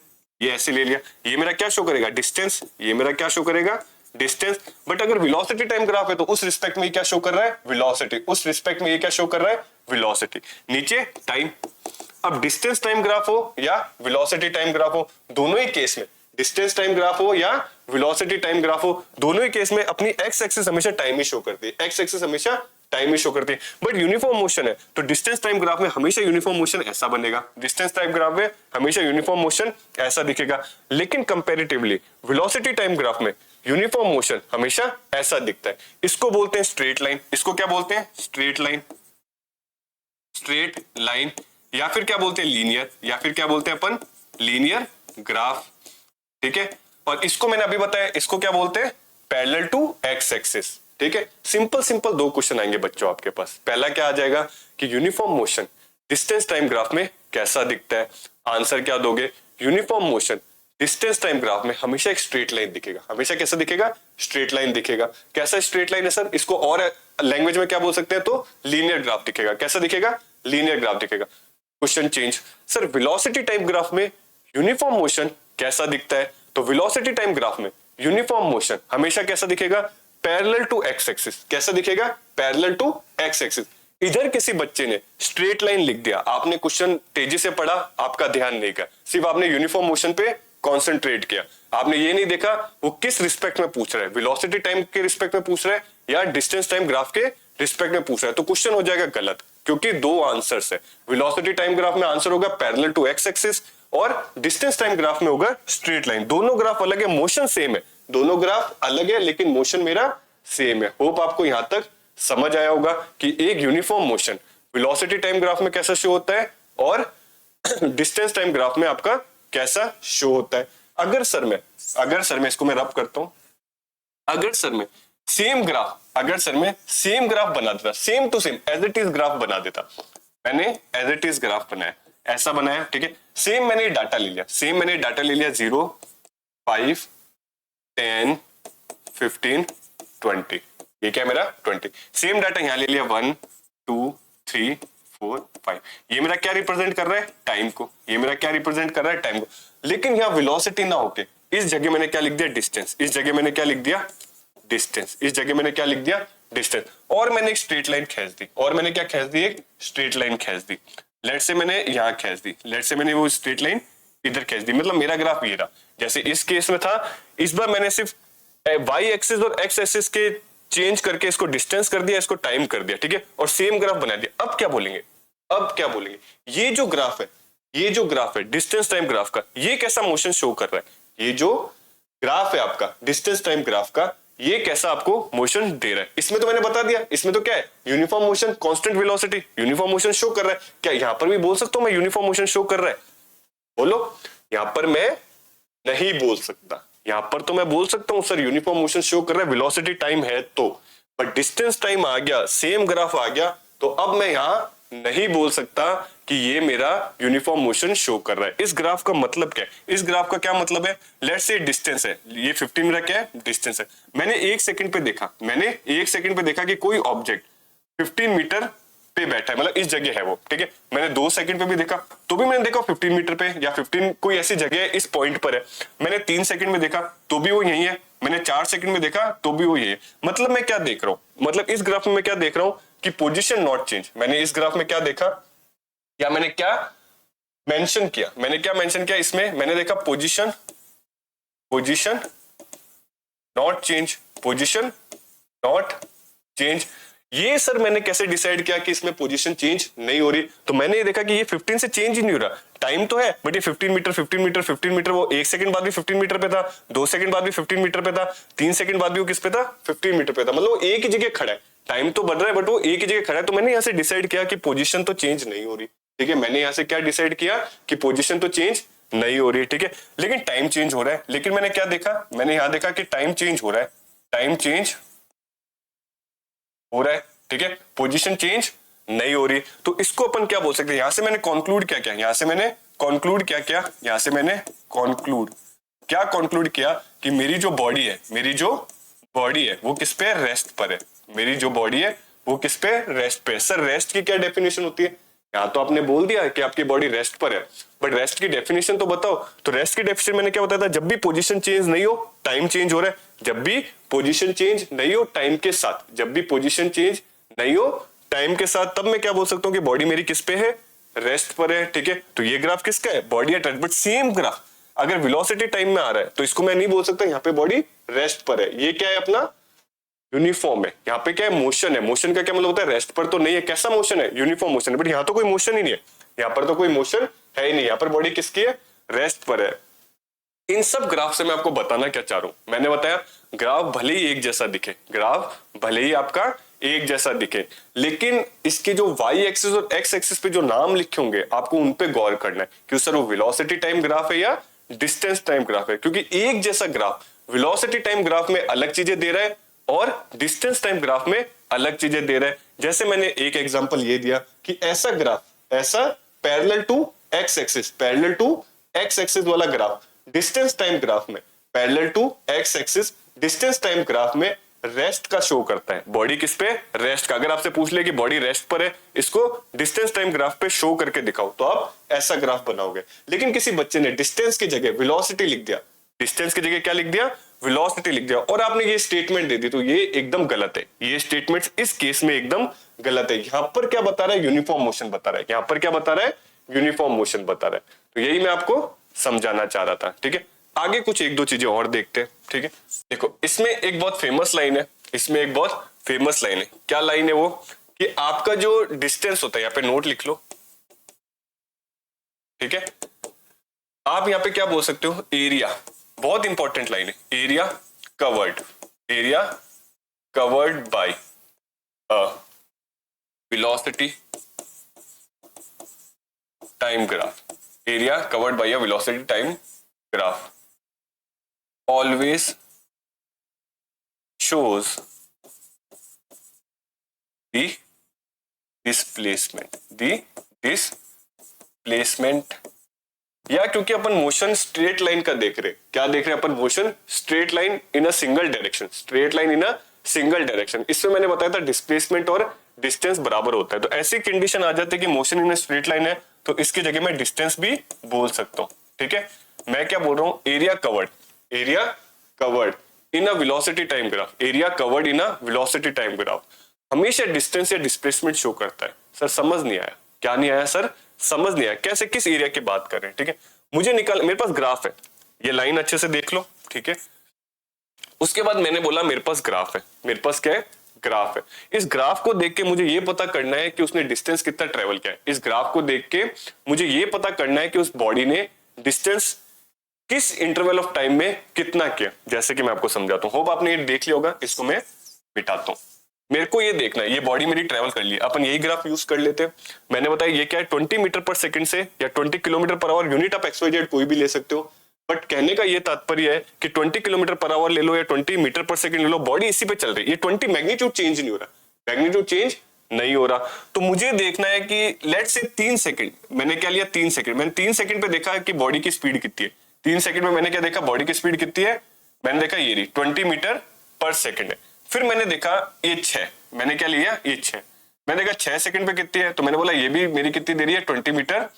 ये ऐसे ले लिया, ये मेरा क्या शो करेगा, डिस्टेंस, ये मेरा क्या शो करेगा, डिस्टेंस। बट अगर वेलोसिटी टाइम ग्राफ है तो उस रिस्पेक्ट में ये क्या शो कर रहा है, वेलोसिटी। उस रिस्पेक्ट में ये क्या शो कर रहा है, वेलोसिटी। नीचे टाइम। अब डिस्टेंस टाइम ग्राफ हो या वेलोसिटी टाइम ग्राफ हो, दोनों ही केस में, डिस्टेंस टाइम ग्राफ हो या वेलोसिटी टाइम ग्राफ हो, दोनों ही केस में अपनी एक्स एक्सिस हमेशा टाइम ही शो करती है, एक्स एक्सिस हमेशा टाइम ही शो करती है। बट यूनिफॉर्म मोशन है तो डिस्टेंस टाइम ग्राफ में हमेशा यूनिफॉर्म मोशन ऐसा बनेगा, डिस्टेंस टाइम ग्राफ में हमेशा यूनिफॉर्म मोशन ऐसा दिखेगा। लेकिन कंपैरेटिवली वेलोसिटी टाइम ग्राफ में यूनिफॉर्म मोशन हमेशा ऐसा दिखता है। इसको बोलते हैं स्ट्रेट लाइन। इसको क्या बोलते हैं, स्ट्रेट लाइन, स्ट्रेट लाइन, या फिर क्या बोलते हैं, लीनियर, या फिर क्या बोलते हैं अपन, लीनियर ग्राफ, ठीक है। और इसको मैंने अभी बताया, इसको क्या बोलते हैं, पैरेलल टू एक्स एक्सिस, ठीक है। सिंपल 2 क्वेश्चन आएंगे बच्चों आपके पास। पहला क्या आ जाएगा कि uniform motion distance time graph में कैसा दिखता है। आंसर क्या दोगे, uniform motion distance time graph में हमेशा एक स्ट्रेट लाइन दिखेगा। हमेशा कैसा दिखेगा, स्ट्रेट लाइन दिखेगा। कैसा स्ट्रेट लाइन है सर, इसको और लैंग्वेज में क्या बोल सकते हैं, तो लीनियर ग्राफ दिखेगा। कैसा दिखेगा, लीनियर ग्राफ दिखेगा। Question change, sir velocity time graph में यूनिफॉर्म मोशन कैसा दिखता है, तो वेलोसिटी टाइम ग्राफ में यूनिफॉर्म मोशन हमेशा कैसा दिखेगा, पैरेलल टू एक्स एक्सिस। कैसा दिखेगा, पैरेलल टू एक्स एक्सिस। इधर किसी बच्चे ने स्ट्रेट लाइन लिख दिया, आपने क्वेश्चन तेजी से पढ़ा, आपका ध्यान नहीं गया, सिर्फ आपने यूनिफॉर्म मोशन पे कॉन्सेंट्रेट किया। आपने ये नहीं देखा वो किस रिस्पेक्ट में पूछ रहा है, वेलोसिटी टाइम के रिस्पेक्ट में पूछ रहा है या डिस्टेंस टाइम ग्राफ के रिस्पेक्ट में पूछ रहा है, तो क्वेश्चन हो जाएगा गलत, क्योंकि दो आंसर्स है। वेलोसिटी टाइम ग्राफ में आंसर होगा पैरेलल टू एक्स एक्सिस और डिस्टेंस टाइम ग्राफ में होगा स्ट्रेट लाइन। दोनों ग्राफ अलग है, मोशन सेम है, दोनों ग्राफ अलग है लेकिन मोशन मेरा सेम है। होप आपको यहां तक समझ आया होगा कि एक uniform motion velocity time graph में कैसा शो होता है और डिस्टेंस टाइम ग्राफ में आपका कैसा शो होता है। अगर सर मैं इसको मैं रब करता हूं, अगर सर मैं सेम ग्राफ बना देता, same to same as it is graph बना देता, मैंने एज इट इज ग्राफ बनाया, ऐसा बनाया, ठीक है, सेम मैंने डाटा ले लिया 0, 5, 10, 15, 20, ये क्या है मेरा 20। सेम डाटा यहां ले लिया 1, 2, 3, 4, 5, ये मेरा क्या रिप्रेजेंट कर रहा है टाइम को, ये मेरा क्या रिप्रेजेंट कर रहा है टाइम को। लेकिन यहाँ वेलोसिटी ना होके इस जगह मैंने क्या लिख दिया डिस्टेंस, इस जगह मैंने क्या लिख दिया डिस्टेंस, इस जगह मैंने क्या लिख दिया डिस्टेंस, और मैंने एक स्ट्रेट लाइन खींच दी, और मैंने क्या खींच दी एक स्ट्रेट लाइन खींच दी। लेट से मैंने यहाँ खींच दी, लेट से मैंने वो स्ट्रेट लाइन इधर खींच दी, मतलब मेरा ग्राफ ये रहा। जैसे इस केस में था, इस बार मैंने सिर्फ वाई एक्सिस और एक्स एक्सिस के चेंज करके इसको डिस्टेंस कर दिया, इसको टाइम कर दिया, ठीक है, और सेम ग्राफ बना दिया। अब क्या बोलेंगे, ये जो ग्राफ है डिस्टेंस टाइम ग्राफ का, ये कैसा मोशन शो कर रहा है, ये जो ग्राफ है आपका डिस्टेंस टाइम ग्राफ का, ये कैसा आपको मोशन दे रहा है। इसमें तो मैंने बता दिया, इसमें तो क्या है uniform motion, constant velocity, uniform motion show कर रहा है। क्या यहां पर भी बोल सकता हूं मैं यूनिफॉर्म मोशन शो कर रहा है? बोलो, यहां पर मैं नहीं बोल सकता, यहां पर तो मैं बोल सकता हूं सर यूनिफॉर्म मोशन शो कर रहा है, वेलोसिटी टाइम है तो, बट डिस्टेंस टाइम आ गया, सेम ग्राफ आ गया, तो अब मैं यहां नहीं बोल सकता कि ये मेरा यूनिफॉर्म मोशन शो कर रहा है। इस ग्राफ का मतलब क्या है, इस ग्राफ का क्या मतलब है, लेट्स से डिस्टेंस है, ये 15 मेरा क्या है डिस्टेंस है। मैंने 1 सेकंड पे देखा कि कोई ऑब्जेक्ट 15 मीटर पे बैठा है, मतलब इस जगह है वो, ठीक है। मैंने 2 सेकंड पे भी देखा तो भी मैंने देखा 15 मीटर पे, या 15 कोई ऐसी जगह है इस पॉइंट पर है। मैंने 3 सेकंड में देखा तो भी वो यही है, मैंने 4 सेकंड में देखा तो भी वो यही है। मतलब मैं क्या देख रहा हूं, मतलब इस ग्राफ में मैं क्या देख रहा हूं कि पोजीशन नॉट चेंज। मैंने इस ग्राफ में क्या देखा, या मैंने क्या मेंशन किया, इसमें मैंने देखा पोजीशन नॉट चेंज। ये सर मैंने कैसे डिसाइड किया कि इसमें पोजीशन चेंज नहीं हो रही, तो मैंने ये देखा कि ये 15 से चेंज ही नहीं हो रहा, टाइम तो है बट ये 15 मीटर, वो 1 सेकंड बाद भी 15 मीटर पे था, 2 सेकंड बाद भी 15 मीटर पे था, 3 सेकंड बाद भी वो किस पे था 15 मीटर पे था, मतलब वो एक ही जगह खड़ा है, टाइम तो बढ़ रहा है बट वो एक ही जगह खड़ा है। तो मैंने यहाँ से डिसाइड किया कि पोजीशन तो चेंज नहीं हो रही, ठीक है, मैंने यहाँ से क्या डिसाइड किया कि पोजीशन तो चेंज नहीं हो रही है, ठीक है, लेकिन टाइम चेंज हो रहा है। लेकिन मैंने क्या देखा, मैंने यहाँ देखा कि टाइम चेंज हो रहा है, ठीक है, पोजीशन चेंज नहीं हो रही। तो इसको अपन क्या बोल सकते हैं, यहां से मैंने कंक्लूड क्या किया कि मेरी जो बॉडी है वो किस पे रेस्ट पर है, सर रेस्ट की क्या डेफिनेशन होती है, यहाँ तो आपने बोल दिया कि आपकी बॉडी रेस्ट पर है, बट रेस्ट की डेफिनेशन तो बताओ। तो रेस्ट की डेफिनेशन मैंने क्या बताया था, जब भी पोजीशन चेंज नहीं हो टाइम चेंज हो रहा है, जब भी पोजीशन चेंज नहीं हो टाइम के साथ, तब मैं क्या बोल सकता हूँ कि बॉडी मेरी किस पे है, रेस्ट पर है, ठीक है। तो ये ग्राफ किसका है, body at rest, but same graph अगर वेलोसिटी टाइम में आ रहा है तो इसको मैं नहीं बोल सकता यहाँ पे बॉडी रेस्ट पर है, ये क्या है अपना यूनिफॉर्म है। यहाँ पे क्या है, मोशन है, मोशन का क्या मतलब होता है, रेस्ट पर तो नहीं है, कैसा मोशन है, यूनिफॉर्म मोशन है, बट यहाँ तो कोई मोशन ही नहीं है, यहाँ पर तो कोई मोशन है ही नहीं, यहाँ पर बॉडी किसकी है, रेस्ट पर है। इन सब ग्राफ से मैं आपको बताना क्या चाह रहा हूं, मैंने बताया ग्राफ भले ही एक जैसा दिखे, लेकिन इसके जो वाई एक्सिस और एक्स एक्सिस पे जो नाम लिखे होंगे आपको उन पे गौर करना है कि सर वो वेलोसिटी टाइम ग्राफ है या डिस्टेंस टाइम ग्राफ है, क्योंकि एक जैसा ग्राफ वेलोसिटी टाइम ग्राफ में अलग चीजें दे रहा है और डिस्टेंस टाइम ग्राफ में अलग चीजें दे रहा है। जैसे मैंने एक एग्जांपल ये दिया कि ऐसा ग्राफ, ऐसा पैरेलल टू एक्स एक्सिस वाला ग्राफ डिस्टेंस टाइम ग्राफ में, parallel to x axis distance time graph में रेस्ट का शो करता है, बॉडी किस पे, रेस्ट का। अगर आपसे पूछ ले कि बॉडी रेस्ट पर है, इसको डिस्टेंस टाइम ग्राफ पे शो करके दिखाओ, तो आप ऐसा ग्राफ बनाओगे। लेकिन किसी बच्चे ने डिस्टेंस की जगह वेलोसिटी लिख दिया, वेलोसिटी लिख दिया और आपने ये स्टेटमेंट दे दी, तो ये एकदम गलत है, ये स्टेटमेंट इस केस में एकदम गलत है। यहां पर क्या बता रहा है, यूनिफॉर्म मोशन बता रहा है, तो यही मैं आपको समझाना चाह रहा था, ठीक है। आगे कुछ एक दो चीजें और देखते हैं, ठीक है। देखो इसमें एक बहुत फेमस लाइन है, इसमें एक बहुत फेमस लाइन है। क्या लाइन है वो, कि आपका जो डिस्टेंस होता है, यहाँ पे नोट लिख लो, ठीक है। आप यहाँ पे क्या बोल सकते हो, एरिया, बहुत इंपॉर्टेंट लाइन है, area covered, area covered bye a velocity time graph, area covered bye a velocity time graph always shows the displacement, या क्योंकि अपन मोशन स्ट्रेट लाइन का देख रहे, क्या देख रहे हैं अपन, motion straight line in a single direction, straight line in a single direction. इसमें मैंने बताया था डिस्प्लेसमेंट और डिस्टेंस बराबर होता है, तो ऐसी कंडीशन आ जाती है कि motion in a straight line है, तो इसकी जगह मैं डिस्टेंस भी बोल सकता हूं, ठीक है। मैं क्या बोल रहा हूं, area covered in a velocity time graph, area covered in a velocity time graph हमेशा डिस्टेंस या डिस्प्लेसमेंट शो करता है। सर समझ नहीं आया, क्या नहीं आया सर, समझ नहीं आया, कैसे, किस एरिया की बात कर रहे हैं, ठीक है। मुझे निकाल, मेरे पास ग्राफ है, ये लाइन अच्छे से देख लो, ठीक है। उसके बाद मैंने बोला मेरे पास ग्राफ है, मेरे पास क्या है, ग्राफ है। इस ग्राफ को देख के मुझे ये पता करना है कि उसने डिस्टेंस कितना ट्रेवल किया है। इस ग्राफ को देख के मुझे ये पता करना है कि उस बॉडी ने डिस्टेंस किस इंटरवल ऑफ टाइम में कितना किया। जैसे कि मैं आपको समझाता हूं, होप आपने ये देख लिया होगा, इसको मैं मिटाता हूं। मेरे को ये देखना है, ये बॉडी मेरी ट्रेवल कर ली, अपन यही ग्राफ यूज कर लेते हैं। मैंने बताया ये क्या है, 20 मीटर पर सेकंड से या 20 kilometre per hour, unit of XYZ कोई भी ले सकते हो, बट कहने का ये तात्पर्य है कि 20 किलोमीटर पर आवर ले लो या 20 मीटर पर सेकंड ले लो, बॉडी इसी पे चल रही है। ये 20 मैग्नीट्यूड चेंज नहीं हो रहा, मैग्नीट्यूड चेंज नहीं हो रहा। तो मुझे देखना है कि लेट्स से 3 सेकंड, मैंने क्या लिया, 3 सेकंड, मैंने 3 सेकंड पे देखा कि बॉडी की स्पीड कितनी है। 3 सेकंड में मैंने क्या देखा, बॉडी की स्पीड कितनी है, मैंने देखा ये रही 20 मीटर पर सेकंड है। फिर मैंने देखा ये 6, मैंने क्या लिया, ये 6, मैंने देखा 6 सेकंड पे कितनी है, तो मैंने बोला ये भी मेरी कितनी दे रही है, 20 मीटर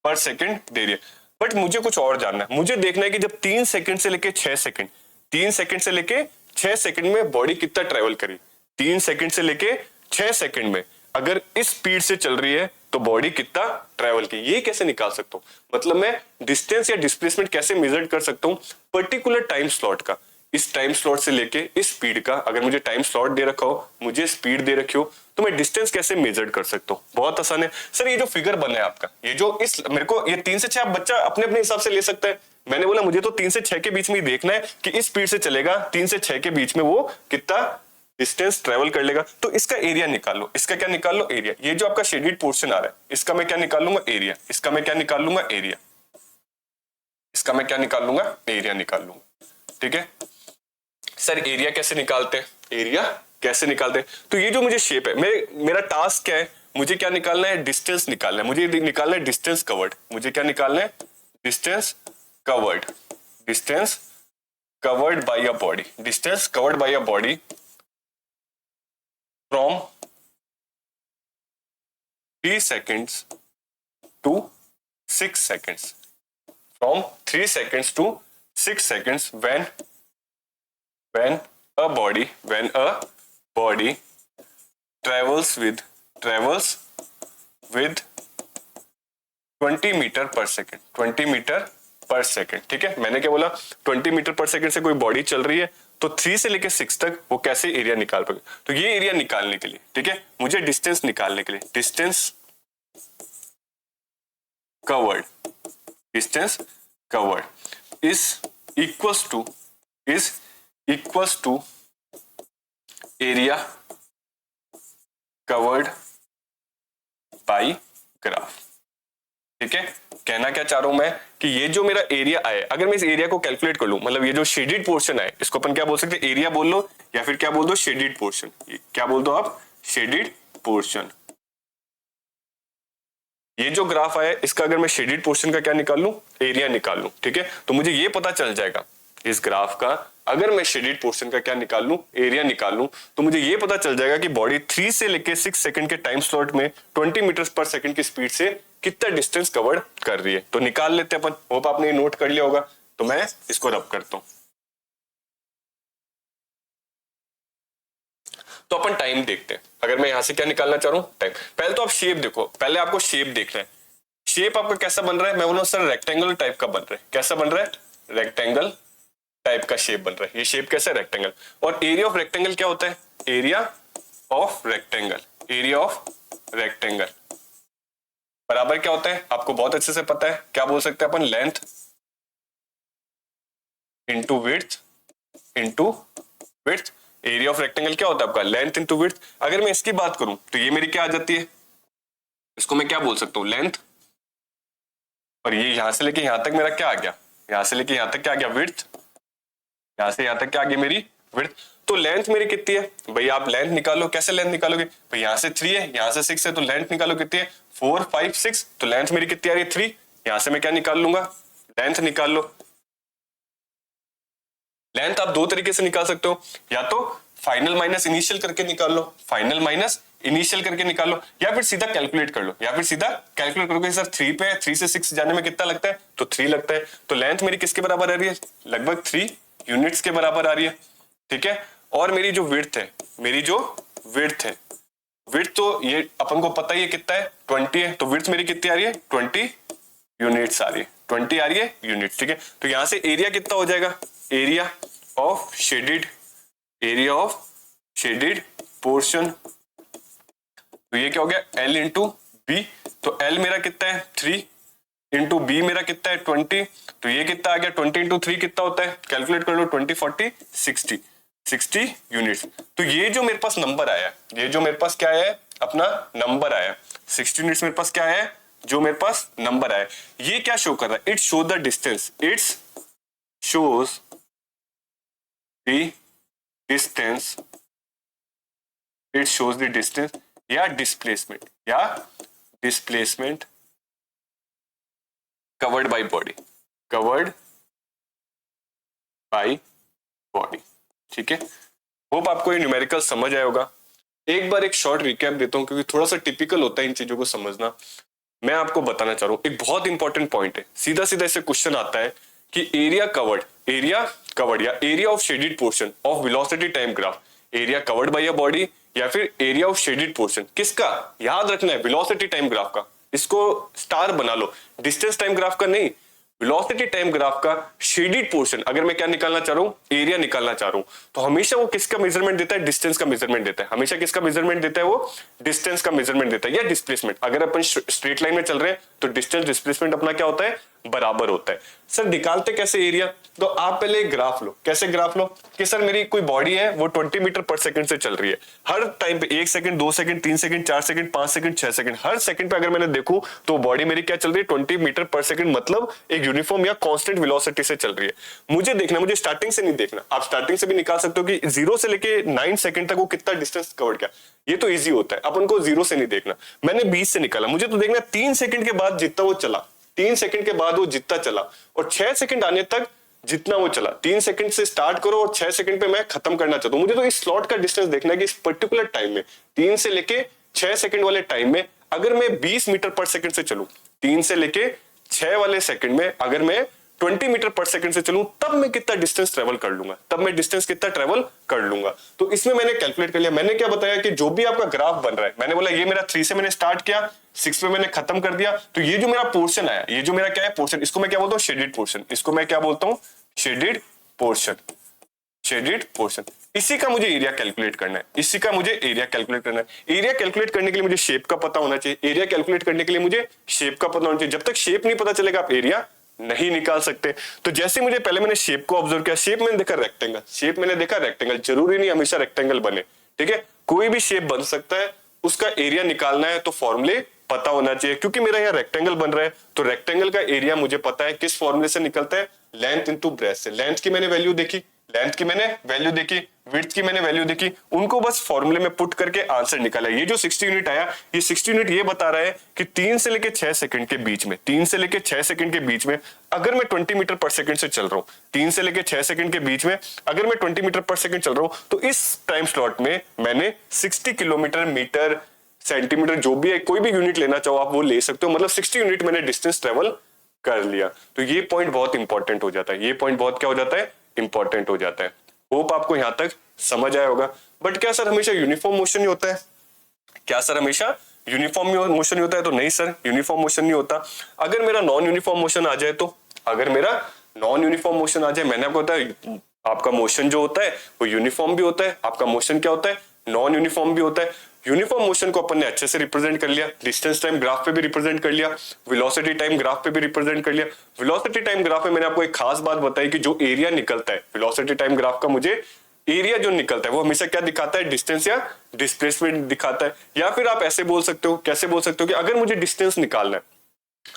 पर सेकंड दे रही है। बट मुझे कुछ और जानना है, मुझे देखना है कि जब 3 सेकंड से लेके 6 सेकंड, 3 सेकंड से लेके 6 सेकंड में बॉडी कितना ट्रेवल करी। 3 सेकंड से लेके 6 सेकंड में अगर इस स्पीड से चल रही है तो बॉडी कितना ट्रेवल की, ये कैसे निकाल सकता हूं। मतलब मैं डिस्टेंस या डिस्प्लेसमेंट कैसे मेजर कर सकता हूं पर्टिकुलर टाइम स्लॉट का, इस टाइम स्लॉट से लेके इस स्पीड का। अगर मुझे टाइम स्लॉट दे रखा हो, मुझे स्पीड दे रखी हो, तो मैं डिस्टेंस कैसे मेजर कर सकता हूँ। बहुत आसान है सर, ये जो फिगर बना है आपका, ये जो इस, मेरे को ये 3 से 6 बच्चा अपने अपने हिसाब से ले सकता है। मैंने बोला मुझे तो 3 से 6 के बीच में ही देखना है कि इस स्पीड से चलेगा, 3 से 6 के बीच में वो कितना डिस्टेंस ट्रेवल कर लेगा। तो इसका एरिया निकाल लो, इसका क्या निकाल लो, एरिया। ये जो आपका शेडेड पोर्शन आ रहा है, इसका मैं क्या निकाल लूंगा, एरिया। इसका मैं क्या निकाल लूंगा, एरिया। इसका मैं क्या निकाल लूंगा, एरिया निकाल लूंगा, ठीक है। सर एरिया कैसे निकालते हैं, एरिया कैसे निकालते हैं, तो ये जो मुझे शेप है, मेरा टास्क क्या है, मुझे क्या निकालना है, डिस्टेंस निकालना है। मुझे निकालना है डिस्टेंस कवर्ड, मुझे क्या निकालना है, distance covered, distance covered by a body, distance covered by a body from 3 seconds to 6 seconds, from 3 seconds to 6 seconds when a body travels with 20 metre पर सेकेंड, 20 मीटर पर सेकेंड, ठीक है। मैंने क्या बोला, 20 मीटर पर सेकेंड से कोई बॉडी चल रही है, तो 3 से लेके 6 तक वो कैसे एरिया निकाल पाएगा। तो ये एरिया निकालने के लिए, ठीक है, मुझे डिस्टेंस निकालने के लिए, distance covered, distance covered is equals to area covered by graph, ठीक है। कहना क्या चाह रहा हूं मैं कि ये जो मेरा एरिया आए, अगर मैं इस एरिया को कैलकुलेट कर लूं, मतलब ये जो शेडेड पोर्शन है, इसको अपन क्या बोल सकते हैं, एरिया बोल लो, या फिर क्या बोल दो, शेडेड पोर्शन। क्या बोल दो आप, शेडेड पोर्शन। ये जो ग्राफ आया, इसका अगर मैं शेडेड पोर्शन का क्या निकाल लूं, एरिया निकाल लूं, ठीक है, तो मुझे ये पता चल जाएगा इस ग्राफ का, अगर मैं शेडेड पोर्शन का क्या निकाल लूं, एरिया निकाल लूं, तो मुझे ये पता चल जाएगा कि बॉडी 3 से लेके 6 सेकंड के टाइम स्लॉट में 20 मीटर पर सेकंड की स्पीड से कितना डिस्टेंस कवर कर रही है। तो निकाल लेते हैं अपन, होप आपने ये नोट कर लिया होगा। तो मैं इसको रब करता हूं। तो अपन टाइम देखते हैं, अगर मैं यहां से क्या निकालना चाह रहा हूं, टाइम। पहले तो आप शेप देखो, पहले आपको शेप देखना है। शेप आपका कैसा बन रहा है, मैं बोलूं सर रेक्टेंगुलर टाइप का बन रहा है। कैसा बन रहा है, रेक्टेंगल टाइप का शेप बन रहा है। ये शेप कैसा है? रेक्टेंगल। और एरिया ऑफ रेक्टेंगल क्या होता है? Area of rectangle, area of rectangle बराबर क्या होता है? आपको बहुत अच्छे से पता है। क्या बोल सकते हैं अपन? Length into width into width. Area of rectangle क्या होता है आपका? Length into width. अगर मैं इसकी बात करूं तो ये मेरी क्या आ जाती है? इसको मैं क्या बोल सकता हूं? लेंथ। और ये यहां से लेके यहां तक मेरा क्या आ गया? यहां से लेके यहां तक क्या आ गया? विड्थ। यहां से यहां तक क्या आ गई मेरी? विड्थ। तो लेंथ मेरी कितनी है भाई? आप लेंथ निकालो। कैसे लेंथ निकालोगे भाई? यहां से 3 है, यहां से 6 है, तो लेंथ निकालो कितनी है? 4 5 6। तो लेंथ मेरी कितनी आ रही है? 3। यहां से मैं क्या निकाल लूंगा? लेंथ निकाल लो। लेंथ आप दो तरीके से निकाल सकते हो, या तो फाइनल माइनस इनिशियल करके निकाल लो, फाइनल माइनस इनिशियल करके निकाल लो, या फिर सीधा कैलकुलेट कर लो, या फिर सीधा कैलकुलेट करोगे सर 3 पे 3 से 6 जाने में कितना लगता है? तो 3 लगता है। तो लेंथ मेरी किसके बराबर आ रही है? लगभग 3 यूनिट्स के बराबर आ रही है। ठीक है। और मेरी जो विड्थ है, मेरी जो विड्थ है, विड्थ तो ये अपन को पता ही है कितना है? 20 है। तो विड्थ मेरी कितनी आ रही है? 20 यूनिट्स आ रही है। 20 आ रही है यूनिट्स। ठीक है। तो यहां से एरिया कितना हो जाएगा? Area of shaded, area of shaded portion. तो ये क्या हो गया? L into B. तो L मेरा कितना है? 3 इंटू बी मेरा कितना है? 20। तो ये कितना आ गया? 20 इंटू 3 कितना होता है? कैलकुलेट कर लो। 20 40 60 यूनिट्स। तो ये जो मेरे पास नंबर आया, ये जो मेरे पास क्या है? अपना नंबर आया 60 यूनिट्स मेरे पास क्या है? जो मेरे पास नंबर आया, ये क्या शो कर रहा है? It show the distance, it's shows the distance, it shows the distance या डिस्प्लेसमेंट, या displacement covered by body, covered by body. ठीक है। होप आपको ये न्यूमेरिकल समझ आया होगा। एक बार एक शॉर्ट रिकैप देता हूं, क्योंकि थोड़ा सा टिपिकल होता है इन चीजों को समझना। मैं आपको बताना चाह रहा हूं, एक बहुत इंपॉर्टेंट पॉइंट है। सीधा सीधा ऐसे क्वेश्चन आता है कि एरिया कवर्ड या area of shaded portion of velocity time graph, area covered bye a body या फिर एरिया ऑफ शेडेड पोर्शन, किसका? याद रखना है, वेलोसिटी टाइम ग्राफ का। इसको स्टार बना लो, डिस्टेंस टाइम ग्राफ का नहीं, वेलोसिटी टाइम ग्राफ का शेडेड पोर्शन। अगर मैं क्या निकालना चाह रहा हूं? एरिया निकालना चाह रहा हूं, तो हमेशा वो किसका मेजरमेंट देता है? डिस्टेंस का मेजरमेंट देता है। हमेशा किसका मेजरमेंट देता है? वो डिस्टेंस का मेजरमेंट देता है, या डिस्प्लेसमेंट। अगर अपन स्ट्रेट लाइन में चल रहे हैं तो डिस्टेंस डिस्प्लेसमेंट अपना क्या होता है? बराबर होता है। सर निकालते कैसे एरिया? तो आप पहले एक ग्राफ लो। कैसे ग्राफ लो? कि सर मेरी कोई बॉडी है, वो 20 मीटर पर सेकंड से चल रही है। हर टाइम पे 1 second, 2 second, 3 second, 4 second, 5 second, 6 second, हर सेकंड पे अगर मैंने देखूं तो बॉडी मेरी क्या चल रही है? 20 मीटर पर सेकंड, मतलब एक यूनिफॉर्म या कांस्टेंट वेलोसिटी से चल रही है। मुझे देखना, मुझे स्टार्टिंग से नहीं देखना। आप स्टार्टिंग से भी निकाल सकते हो कि 0 से लेके 9 सेकंड तक वो कितना डिस्टेंस कवर किया। ये तो इजी होता है, अपन को 0 से नहीं देखना। मैंने 20 से निकाला, मुझे तो देखना 3 सेकंड के बाद जितना वो चला, 3 सेकंड के बाद वो जितना चला, और 6 सेकंड आने तक जितना वो चला। 3 सेकंड से स्टार्ट करो और 6 सेकंड पे मैं खत्म करना चाहता हूं। मुझे तो इस स्लॉट का डिस्टेंस देखना है कि इस पर्टिकुलर टाइम में, 3 से लेके 6 सेकंड वाले टाइम में, अगर मैं 20 मीटर पर सेकंड से चलूं, 3 से लेके 6 वाले सेकंड में अगर मैं 20 मीटर पर सेकंड से चलूं, तब मैं कितना डिस्टेंस ट्रेवल कर लूंगा, तब मैं डिस्टेंस कितना ट्रेवल कर लूंगा। तो इसमें मैंने कैलकुलेट कर लिया। मैंने क्या बताया कि जो भी आपका ग्राफ बन रहा है, मैंने बोला ये मेरा 3 से मैंने स्टार्ट किया, 6 पे मैंने खत्म कर दिया, तो ये जो मेरा पोर्शन आया, ये जो मेरा क्या है? पोर्शन। इसको मैं क्या बोलता हूँ? Shaded portion. इसको मैं क्या बोलता हूँ? Shaded portion, shaded portion. इसी का मुझे एरिया कैलकुलेट करना है, इसी का मुझे एरिया कैलकुलेट करना है। एरिया कैलकुलेट करने के लिए मुझे शेप का पता होना चाहिए, एरिया कैलकुलेट करने के लिए मुझे शेप का पता होना चाहिए। जब तक शेप नहीं पता चलेगा आप एरिया नहीं निकाल सकते। तो जैसे मुझे पहले मैंने शेप को ऑब्जर्व किया, शेप मैंने देखा रेक्टेंगल, शेप मैंने देखा रेक्टेंगल। जरूरी नहीं हमेशा रेक्टेंगल बने, ठीक है, कोई भी शेप बन सकता है। उसका एरिया निकालना है तो फॉर्मूले पता होना चाहिए। क्योंकि मेरा यहाँ रेक्टेंगल बन रहा है तो रेक्टेंगल का एरिया मुझे पता है किस फॉर्मूले से निकलता है? लेंथ इंटू ब्रेथ से। लेंथ की मैंने वैल्यू देखी, लेंथ की मैंने वैल्यू देखी, विड्थ की मैंने वैल्यू देखी, उनको बस फॉर्मूले में पुट करके आंसर निकाला। ये जो 60 यूनिट आया, ये 60 यूनिट ये बता रहा है कि 3 से लेके 6 सेकंड के बीच में, 3 से लेके 6 सेकंड के बीच में अगर मैं 20 मीटर पर सेकंड से चल रहा हूं, 3 से लेके 6 सेकंड के बीच में अगर मैं 20 मीटर पर सेकंड चल रहा हूं, तो इस टाइम स्लॉट में मैंने 60 किलोमीटर, मीटर, सेंटीमीटर, जो भी है, कोई भी यूनिट लेना चाहो आप वो ले सकते हो। मतलब 60 यूनिट मैंने डिस्टेंस ट्रेवल कर लिया। तो ये पॉइंट बहुत इंपॉर्टेंट हो जाता है, ये पॉइंट बहुत क्या हो जाता है? इंपॉर्टेंट हो जाता है। होप आपको यहां तक समझ आया होगा। बट क्या सर हमेशा यूनिफॉर्म मोशन ही होता है? क्या सर हमेशा यूनिफॉर्म मोशन ही होता है? तो नहीं सर, यूनिफॉर्म मोशन नहीं होता। अगर मेरा नॉन यूनिफॉर्म मोशन आ जाए तो, अगर मेरा नॉन यूनिफॉर्म मोशन आ जाए। मैंने आपको बताया आपका मोशन जो होता है वो यूनिफॉर्म भी होता है, आपका मोशन क्या होता है, नॉन यूनिफॉर्म भी होता है। यूनिफॉर्म मोशन को अपन ने अच्छे से रिप्रेजेंट कर लिया, डिस्टेंस टाइम ग्राफ पे भी रिप्रेजेंट कर लिया, वेलोसिटी टाइम ग्राफ पे भी रिप्रेजेंट कर लिया। वेलोसिटी टाइम ग्राफ में मैंने आपको एक खास बात बताई कि जो एरिया निकलता है वेलोसिटी टाइम ग्राफ का, मुझे एरिया जो निकलता है वो हमेशा क्या दिखाता है, डिस्टेंस या डिस्प्लेसमेंट दिखाता है। या फिर आप ऐसे बोल सकते हो, कैसे बोल सकते हो कि अगर मुझे डिस्टेंस निकालना है,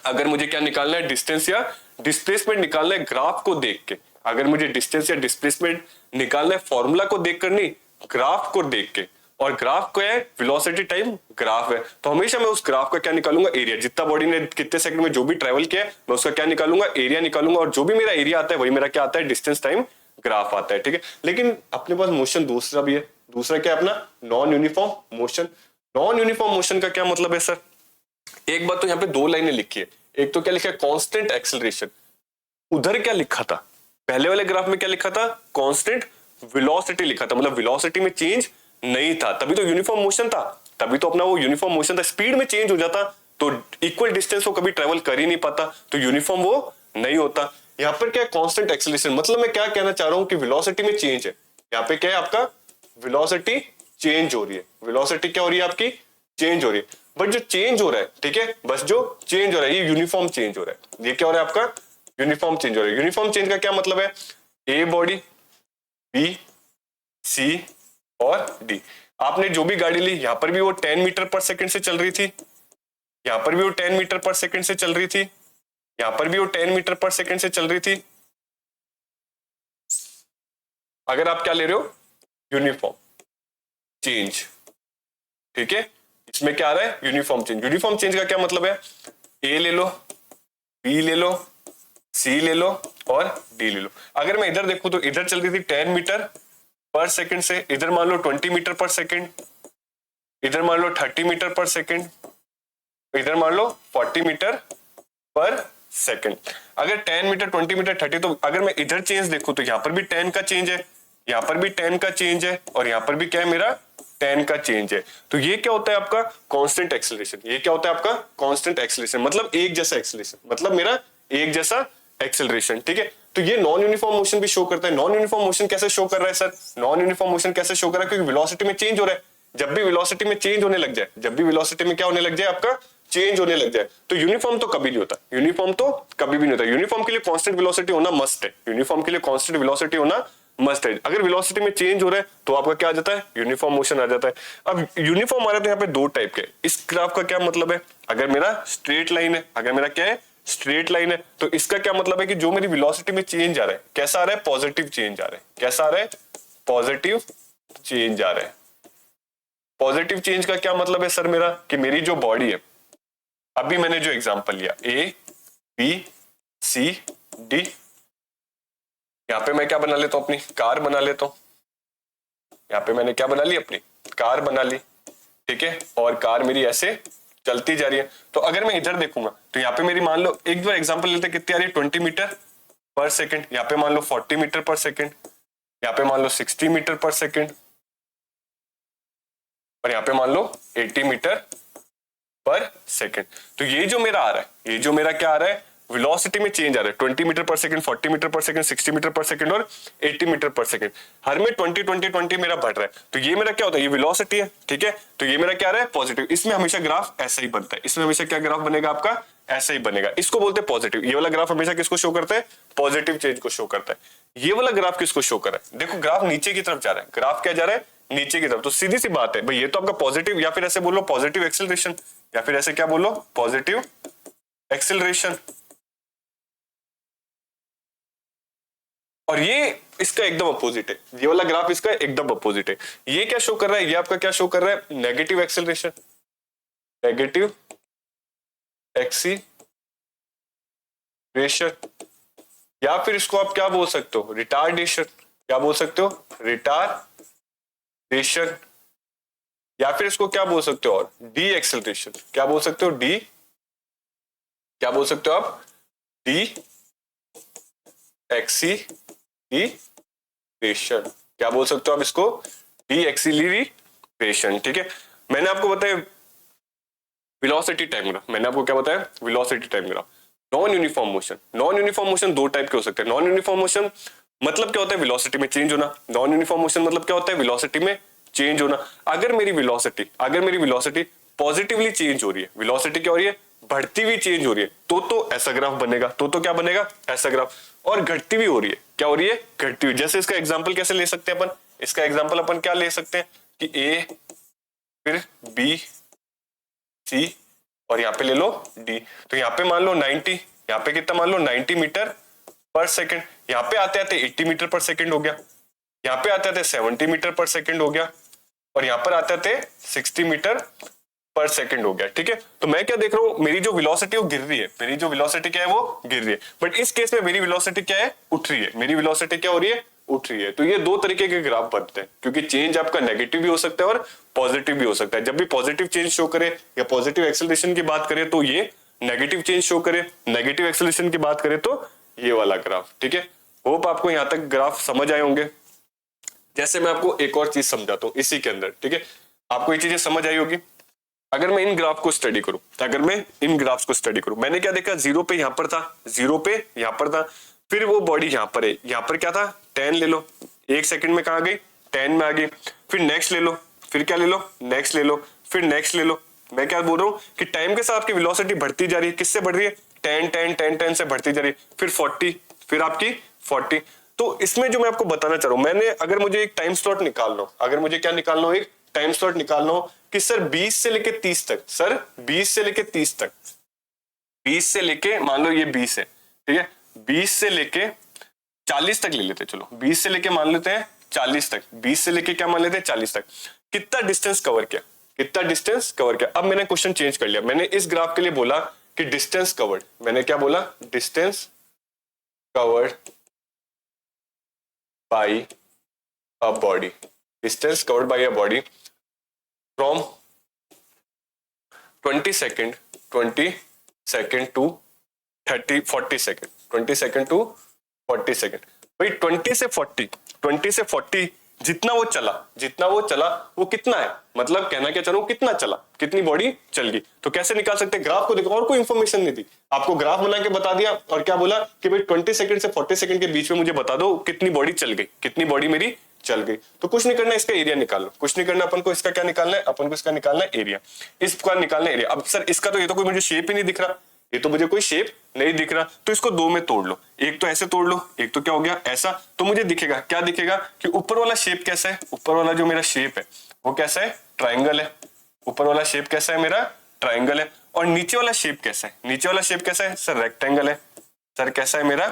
अगर मुझे क्या निकालना है, डिस्टेंस या डिस्प्लेसमेंट निकालना है ग्राफ को देख के, अगर मुझे डिस्टेंस या डिस्प्लेसमेंट निकालना है फॉर्मूला को देखकर नहीं, ग्राफ को देख के, और ग्राफ क्या है, वेलोसिटी टाइम ग्राफ है, तो हमेशा मैं उस ग्राफ का क्या निकालूंगा, एरिया। जितना बॉडी ने कितने सेकंड में जो भी ट्रेवल किया है मैं उसका क्या निकालूंगा, एरिया निकालूंगा, और जो भी मेरा एरिया आता है वही मेरा क्या आता है, डिस्टेंस टाइम ग्राफ आता है। ठीक है, लेकिन अपने पास मोशन दूसरा भी है। दूसरा क्या है अपना, non uniform motion. Non uniform motion का क्या मतलब है सर, एक बात तो यहाँ पे दो लाइनें लिखी है, एक तो क्या लिखा है, कांस्टेंट एक्सेलरेशन। उधर क्या लिखा था, पहले वाले ग्राफ में क्या लिखा था, कांस्टेंट वेलोसिटी लिखा था, मतलब वेलोसिटी में चेंज नहीं था, तभी तो यूनिफॉर्म मोशन था, तभी तो अपना वो यूनिफॉर्म मोशन था। स्पीड में चेंज हो जाता तो इक्वल डिस्टेंस वो कभी ट्रेवल कर ही नहीं पाता, तो यूनिफॉर्म वो नहीं होता। यहाँ पर क्या है, कांस्टेंट एक्सेलरेशन, मतलब मैं क्या कहना चाह रहा हूं कि वेलोसिटी में चेंज है। यहाँ पे क्या है आपका, वेलोसिटी चेंज हो रही है, वेलोसिटी क्या हो रही है आपकी, चेंज हो रही है, बट जो चेंज हो रहा है, ठीक है, बस जो चेंज हो रहा है ये यूनिफॉर्म चेंज हो रहा है। ये क्या हो रहा है आपका, यूनिफॉर्म चेंज हो रहा है। यूनिफॉर्म चेंज का क्या मतलब है, ए बॉडी, बी, सी और डी। आपने जो भी गाड़ी ली, यहां पर भी वो 10 मीटर पर सेकंड से चल रही थी, यहां पर भी वो 10 मीटर पर सेकंड से चल रही थी, यहां पर भी वो 10 मीटर पर सेकंड से चल रही थी। अगर आप क्या ले रहे हो, यूनिफॉर्म चेंज, ठीक है, इसमें क्या आ रहा है, यूनिफॉर्म चेंज। यूनिफॉर्म चेंज का क्या मतलब है, ए ले लो, बी ले लो, सी ले लो और डी ले लो। अगर मैं इधर देखूं तो इधर चल रही थी 10 मीटर पर सेकंड से, इधर मान लो 20 मीटर पर सेकंड, इधर मान लो 30 मीटर पर सेकंड, इधर मान लो 40 मीटर पर सेकंड। अगर 10 मीटर, 20 मीटर, 30, तो अगर मैं इधर चेंज देखूं तो यहां पर भी 10 का चेंज है, यहां पर भी 10 का चेंज है, और यहां पर भी क्या है, मेरा 10 का चेंज है। तो ये क्या होता है आपका, कांस्टेंट एक्सेलरेशन। ये क्या होता है आपका, कांस्टेंट एक्सेलरेशन, मतलब एक जैसा एक्सेलरेशन, मतलब मेरा एक जैसा एक्सेलरेशन। ठीक है, तो ये नॉन यूनिफॉर्म मोशन भी शो करता है। नॉन यूनिफॉर्म मोशन कैसे शो कर रहा है सर, नॉन यूनिफॉर्म मोशन कैसे शो कर रहा है, क्योंकि वेलोसिटी में चेंज हो रहा है। जब भी वेलोसिटी में चेंज होने लग जाए, जब भी वेलोसिटी में क्या होने लग जाए, आपका चेंज होने लग जाए, तो यूनिफॉर्म तो कभी नहीं होता, यूनिफॉर्म तो कभी भी नहीं होता। यूनिफॉर्म के लिए कांस्टेंट वेलोसिटी होना मस्ट है, यूनिफॉर्म के लिए कांस्टेंट वेलोसिटी होना मस्ट है। अगर वेलोसिटी में चेंज हो रहा है तो आपका क्या आ जाता है, यूनिफॉर्म मोशन आ जाता है। अब यूनिफॉर्म आ रहा है तो यहाँ पे दो टाइप के। इस ग्राफ का क्या मतलब है, अगर मेरा स्ट्रेट लाइन है, अगर मेरा क्या है, स्ट्रेट लाइन है, तो इसका क्या मतलब है कि जो मेरी वेलोसिटी में चेंज आ रहा है, कैसा आ रहा है, पॉजिटिव चेंज आ रहा है। कैसा आ रहा है, पॉजिटिव चेंज आ रहा है। पॉजिटिव चेंज का क्या मतलब है सर मेरा, कि मेरी जो बॉडी है, अभी मैंने जो एग्जांपल लिया, ए, बी, सी, डी, यहां पे मैं क्या बना लेता हूं, अपनी कार बना लेता हूं। यहां पे मैंने क्या बना ली, अपनी कार बना ली, ठीक है, और कार मेरी ऐसे चलती जा रही है। तो अगर मैं इधर देखूंगा तो यहाँ पे मेरी, मान लो एक बार एग्जांपल लेते हैं, कितनी आ रही है, 20 मीटर पर सेकंड, यहाँ पे मान लो 40 मीटर पर सेकंड, यहाँ पे मान लो 60 मीटर पर सेकंड, और यहाँ पे मान लो 80 मीटर पर सेकंड। तो ये जो मेरा आ रहा है, ये जो मेरा क्या आ रहा है, वेलोसिटी में चेंज आ रहा है, 20 मीटर पर सेकंड, 40 मीटर पर सेकंड, 60 मीटर पर सेकंड और 80 मीटर पर सेकंड। हर में 20 मेरा बढ़ रहा है। तो ये मेरा क्या होता है, ये वेलोसिटी है, ठीक है, तो ये मेरा क्या आ रहा है, पॉजिटिव। इसमें हमेशा ग्राफ ऐसा ही बनता है, इसमें हमेशा क्या ग्राफ बनेगा आपका, ऐसा ही बनेगा। इसको बोलते हैं पॉजिटिव। ये वाला ग्राफ हमेशा किसको शो करता है, पॉजिटिव चेंज को शो करता है। ये वाला ग्राफ किसको शो कर रहा है, देखो ग्राफ नीचे की तरफ जा रहा है, ग्राफ क्या जा रहा है, नीचे की तरफ। तो सीधी सी बात है भाई, ये तो आपका पॉजिटिव, या फिर ऐसे बोलो पॉजिटिव एक्सेलरेशन, या फिर ऐसे क्या बोलो, पॉजिटिव एक्सेलरेशन। और ये इसका एकदम अपोजिट है, ये वाला ग्राफ इसका एकदम अपोजिट है। ये क्या शो कर रहा है, ये आपका क्या शो कर रहा है, नेगेटिव एक्सेलरेशन, नेगेटिव एक्सीलरेशन, या फिर इसको आप क्या बोल सकते हो, रिटार्डेशन। क्या बोल सकते हो, रिटार्डेशन, या फिर इसको क्या बोल सकते हो, और डी एक्सेलरेशन। क्या बोल सकते हो, डी, क्या बोल सकते हो आप, डी एक्सीलरेशन। क्या बोल सकते हो आप इसको, डी एक्सीलरेशन। ठीक है, मैंने आपको बताया वेलोसिटी टाइम ग्राफ, मैंने आपको क्या बताया, velocity time graph. Non uniform motion दो टाइप के हो सकते हैं। नॉन यूनिफॉर्म मोशन मतलब क्या होता है, वेलोसिटी में चेंज होना। नॉन यूनिफॉर्म मोशन मतलब क्या होता है, वेलोसिटी में चेंज होना। अगर मेरी वेलोसिटी पॉजिटिवली चेंज हो रही है, वेलोसिटी क्या हो रही है, बढ़ती हुई चेंज हो रही है, तो ऐसा ग्राफ बनेगा। तो क्या बनेगा, ऐसा ग्राफ। और घटती हुई हो रही है, क्या हो रही है, घटती हुई। जैसे इसका एग्जांपल कैसे ले सकते हैं अपन, इसका एग्जांपल अपन क्या ले सकते हैं कि ए, फिर बी, सी, और यहाँ पे ले लो डी। तो यहाँ पे मान लो 90, यहाँ पे कितना मान लो 90 मीटर पर सेकंड। यहाँ पे आते आते 80 मीटर पर सेकंड हो गया, यहाँ पे आते आते 70 मीटर पर सेकंड हो गया, और यहाँ पर आते आते 60 मीटर पर सेकंड हो गया। ठीक है, तो मैं क्या देख रहा हूँ, मेरी जो वेलोसिटी वो गिर रही है, मेरी जो वेलोसिटी क्या है वो गिर रही है। बट इस केस में मेरी वेलोसिटी क्या है, उठ रही है। मेरी वेलोसिटी क्या हो रही है, उठ रही है। तो ये दो तरीके के ग्राफ बनते हैं, क्योंकि चेंज आपका नेगेटिव भी हो सकता है और पॉजिटिव भी हो सकता है। जब भी पॉजिटिव चेंज शो करे या पॉजिटिव एक्सेलरेशन की बात करें तो ये, नेगेटिव चेंज शो करे, नेगेटिव एक्सेलरेशन की बात करें तो ये वाला ग्राफ। ठीक है, होप आपको यहाँ तक ग्राफ समझ आए होंगे। जैसे मैं आपको एक और चीज समझाता हूँ इसी के अंदर। ठीक है, आपको ये चीजें समझ आई होगी। अगर मैं इन ग्राफ को स्टडी करूं, मैंने क्या देखा, जीरो पे यहां पर था, जीरो पे यहां पर था, फिर वो बॉडी यहां पर है, यहां पर क्या था, 10 ले लो, एक सेकंड में कहां गई, 10 में आ गई। फिर नेक्स्ट ले लो, फिर क्या ले लो, नेक्स्ट ले लो, फिर नेक्स्ट ले लो। मैं क्या बोल रहा हूं कि टाइम के साथ आपकी वेलोसिटी बढ़ती जा रही है। किससे बढ़ रही है, 10 10 10 10 से बढ़ती जा रही है, फिर 40, फिर आपकी 40। तो इसमें जो मैं आपको बताना चाह रहा हूं, मैंने अगर मुझे एक टाइम स्लॉट निकालना हो, अगर मुझे क्या निकालना हो, एक टाइम स्लॉट निकालना हो कि सर 20 से लेके 30 तक, सर 20 से लेके 30 तक, 20 से लेके, मान लो ये 20 है, ठीक है, 20 से लेके 40 तक ले लेते, चलो 20 से लेके मान लेते हैं 40 तक, 20 से लेके क्या मान लेते हैं 40 तक। कितना डिस्टेंस कवर किया, कितना डिस्टेंस कवर किया। अब मैंने क्वेश्चन चेंज कर लिया, मैंने इस ग्राफ के लिए बोला कि डिस्टेंस कवर्ड, मैंने क्या बोला, distance covered by a body, distance covered by a body from 20 second to 40 second, 20 second to 40 second। भाई 20 से 40 जितना वो चला वो कितना है, मतलब कहना क्या चाह रहा हूं, कितना चला, कितनी बॉडी चल गई। तो कैसे निकाल सकते हैं, ग्राफ को देखो, और कोई इंफॉर्मेशन नहीं थी, आपको ग्राफ बना के बता दिया और क्या बोला कि भाई 20 सेकंड से 40 सेकंड के बीच में मुझे बता दो कितनी बॉडी चल गई, कितनी बॉडी मेरी चल गई। तो कुछ नहीं करना, इसका एरिया निकाल लो, कुछ नहीं करना, अपन को इसका क्या निकालना है, अपन को इसका निकालना है एरिया, इसका निकालना है एरिया। अब सर इसका तो, ये तो कोई मुझे शेप ही नहीं दिख रहा, ये तो मुझे कोई शेप नहीं दिख रहा, तो इसको दो में तोड़ लो, एक तो ऐसे तोड़ लो, एक तो क्या हो गया ऐसा। तो मुझे दिखेगा, क्या दिखेगा कि ऊपर वाला शेप कैसा है, ऊपर वाला जो मेरा शेप है वो कैसा है, ट्राइंगल है। ऊपर वाला शेप कैसा है मेरा, ट्राइंगल है। और नीचे वाला शेप कैसा है, नीचे वाला शेप कैसा है, सर रेक्टेंगल है। सर कैसा है मेरा,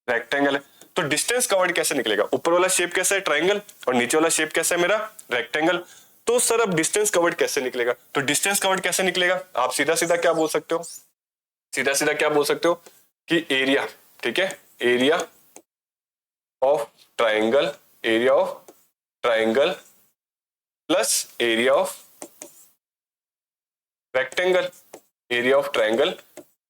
रेक्टेंगल है। तो डिस्टेंस कवर्ड कैसे निकलेगा, ऊपर वाला शेप कैसा है, ट्राइंगल, और नीचे वाला शेप कैसा है मेरा, रेक्टेंगल। तो सर अब डिस्टेंस कवर्ड कैसे निकलेगा, तो डिस्टेंस कवर्ड कैसे निकलेगा, आप सीधा सीधा क्या बोल सकते हो, सीधा सीधा क्या बोल सकते हो कि एरिया, ठीक है, area of triangle, area of triangle plus area of rectangle, area of triangle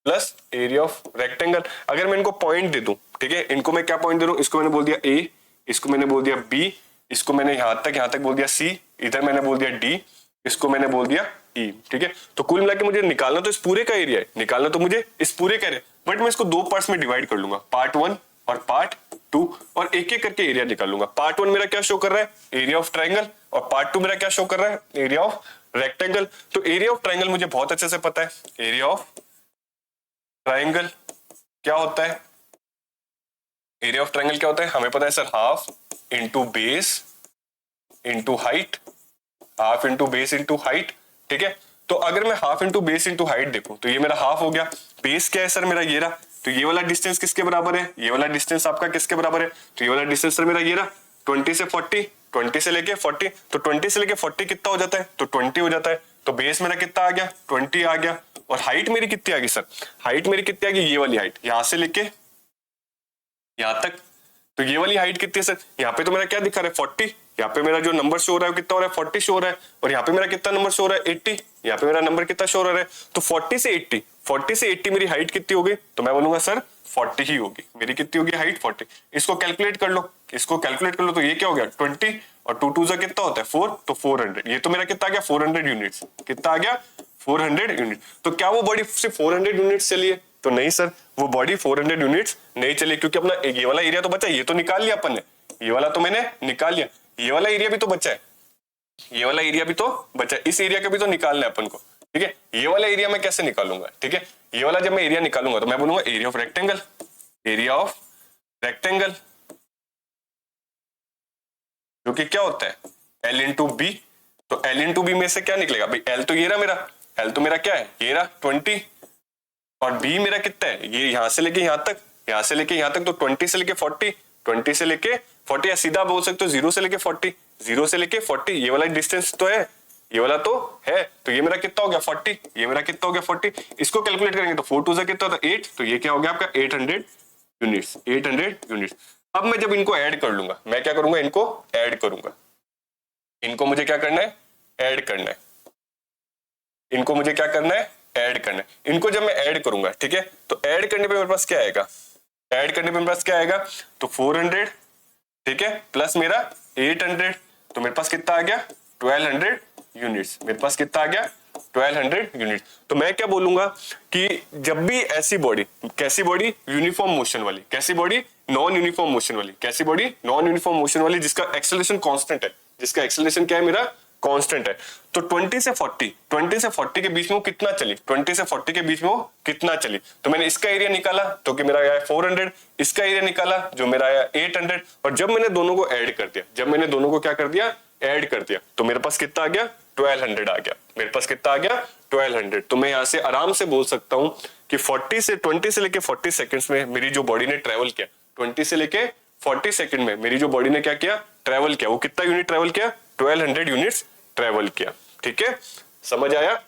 plus area of rectangle. अगर मैं इनको पॉइंट दे दूं, ठीक है, इनको मैं क्या पॉइंट दे रहा हूं, इसको मैंने बोल दिया ए, इसको मैंने बोल दिया बी, इसको मैंने यहां तक बोल दिया सी, इधर मैंने बोल दिया डी, इसको मैंने बोल दिया ई। ठीक है, तो कुल मिला के मुझे निकालना तो इस पूरे का एरिया है, निकालना तो मुझे इस पूरे का है, बट मैं इसको दो पार्ट्स में डिवाइड कर लूंगा, पार्ट 1 और पार्ट 2, और एक एक करके एरिया निकाल लूंगा। पार्ट 1 मेरा क्या शो कर रहा है, एरिया ऑफ ट्राइंगल, और पार्ट 2 मेरा क्या शो कर रहा है, एरिया ऑफ रेक्टेंगल। तो एरिया ऑफ ट्राइंगल मुझे बहुत अच्छे से पता है, एरिया ऑफ ट्राइंगल क्या होता है, एरिया ऑफ ट्राइंगल क्या होता है, हमें पता है sir, half into base into height, half into base into height. ठीक है, तो अगर मैं half into base into height देखूं तो ये मेरा हाफ हो गया, बेस क्या है सर मेरा ये रहा, तो ये वाला डिस्टेंस किसके बराबर है, ये वाला डिस्टेंस आपका किसके बराबर है, तो ये वाला डिस्टेंस सर मेरा ये रहा 20 से 40, 20 से लेके 40, तो 20 से लेके 40 कितना हो जाता है, तो 20 हो जाता है। तो बेस मेरा कितना आ गया, 20 आ गया, और हाइट मेरी कितनी आ गई सर, हाइट मेरी कितनी आ गई, ये वाली हाइट, यहां से लेके यहां तक, तो ये वाली हाइट कितनी है सर, यहाँ पे तो मेरा क्या दिखा रहा है 40, यहाँ पे मेरा जो नंबर शो हो रहा है कितना हो रहा है 40 शो हो रहा है, और यहाँ पे मेरा कितना नंबर शो हो रहा है 80, यहाँ पे मेरा नंबर कितना शो हो रहा है, तो 40 से 80 मेरी हाइट कितनी होगी, तो मैं बोलूंगा सर 40 ही होगी, मेरी कितनी होगी हाइट 40। इसको कैलकुलेट कर लो, इसको कैलकुलेट कर लो, तो ये क्या हो गया 20 और 2 2 जा कितना होता है 4, तो 400, ये तो मेरा कितना आ गया 400 यूनिट्स, कितना आ गया 400 यूनिट। तो क्या वो बॉडी सिर्फ 400 यूनिट चली है, तो नहीं सर, वो बॉडी 400 यूनिट्स नहीं चली, क्योंकि अपना ये वाला एरिया तो बचा, ये तो निकाल लिया अपन ने, ये वाला तो मैंने निकाल लिया, ये वाला एरिया भी तो बचा है, ये वाला एरिया भी तो बचा है, इस एरिया का भी तो निकालना है अपन को, ठीक है। ये वाला एरिया मैं कैसे निकालूंगा, ठीक है, ये वाला जब मैं एरिया निकालूंगा तो मैं बोलूंगा area of rectangle, area of rectangle, जो कि क्या होता है L इंटू बी। तो L इंटू बी में से क्या निकलेगा भाई, L तो ये रहा मेरा, L तो मेरा क्या है, ये रहा 20, और B मेरा कितना है, ये यहां से लेके यहां तक, यहां से लेके यहां तक, तो 20 से लेके 40, 20 से लेके 40, या सीधा बोल सकते हो 0 से लेके 40, 0 से लेके 40, ये वाला डिस्टेंस तो है, ये वाला तो है, तो ये मेरा कितना हो गया 40, ये मेरा कितना हो गया 40। इसको कैलकुलेट करेंगे तो 4 2 से कितना होता है 8, तो ये क्या हो गया आपका 800 यूनिट्स, 800 यूनिट्स। अब मैं जब इनको ऐड कर लूंगा, मैं क्या करूंगा, इनको ऐड करूंगा, इनको मुझे क्या करना है, ऐड करना है, इनको मुझे क्या करना है, ऐड करना है। इनको जब मैं ऐड करूंगा, ठीक है, तो ऐड करने पे मेरे पास क्या आएगा, ऐड करने पे मेरे पास क्या आएगा, तो 400, ठीक है, प्लस मेरा 800, तो मेरे पास कितना आ गया 1200 यूनिट्स, मेरे पास कितना आ गया 1200 यूनिट। तो मैं क्या बोलूंगा कि जब भी ऐसी बॉडी, कैसी बॉडी, यूनिफॉर्म मोशन वाली, कैसी बॉडी, नॉन यूनिफॉर्म मोशन वाली, कैसी बॉडी, नॉन यूनिफॉर्म मोशन वाली, जिसका एक्सेलरेशन कांस्टेंट है, जिसका एक्सेलरेशन क्या है मेरा कांस्टेंट है, तो 20 से 40 के बीच में वो कितना चली, 20 से 40 के बीच में वो कितना चली। तो मैंने इसका एरिया निकाला तो कि मेरा आया 400, इसका एरिया निकाला जो मेरा आया 800, और जब मैंने दोनों को ऐड कर दिया, जब मैंने दोनों को क्या कर दिया, ऐड कर दिया, तो मेरे पास कितना आ गया 1200 आ गया, मेरे पास कितना आ गया 1200। तो मैं यहां से आराम से बोल सकता हूं कि 20 से लेके 40 सेकंड्स में मेरी जो बॉडी ने ट्रेवल किया, 20 से लेके 40 सेकंड में मेरी जो बॉडी ने क्या किया, ट्रेवल किया, वो कितना यूनिट ट्रेवल किया, 1200 यूनिट्स ट्रेवल किया, ठीक है, समझ आया।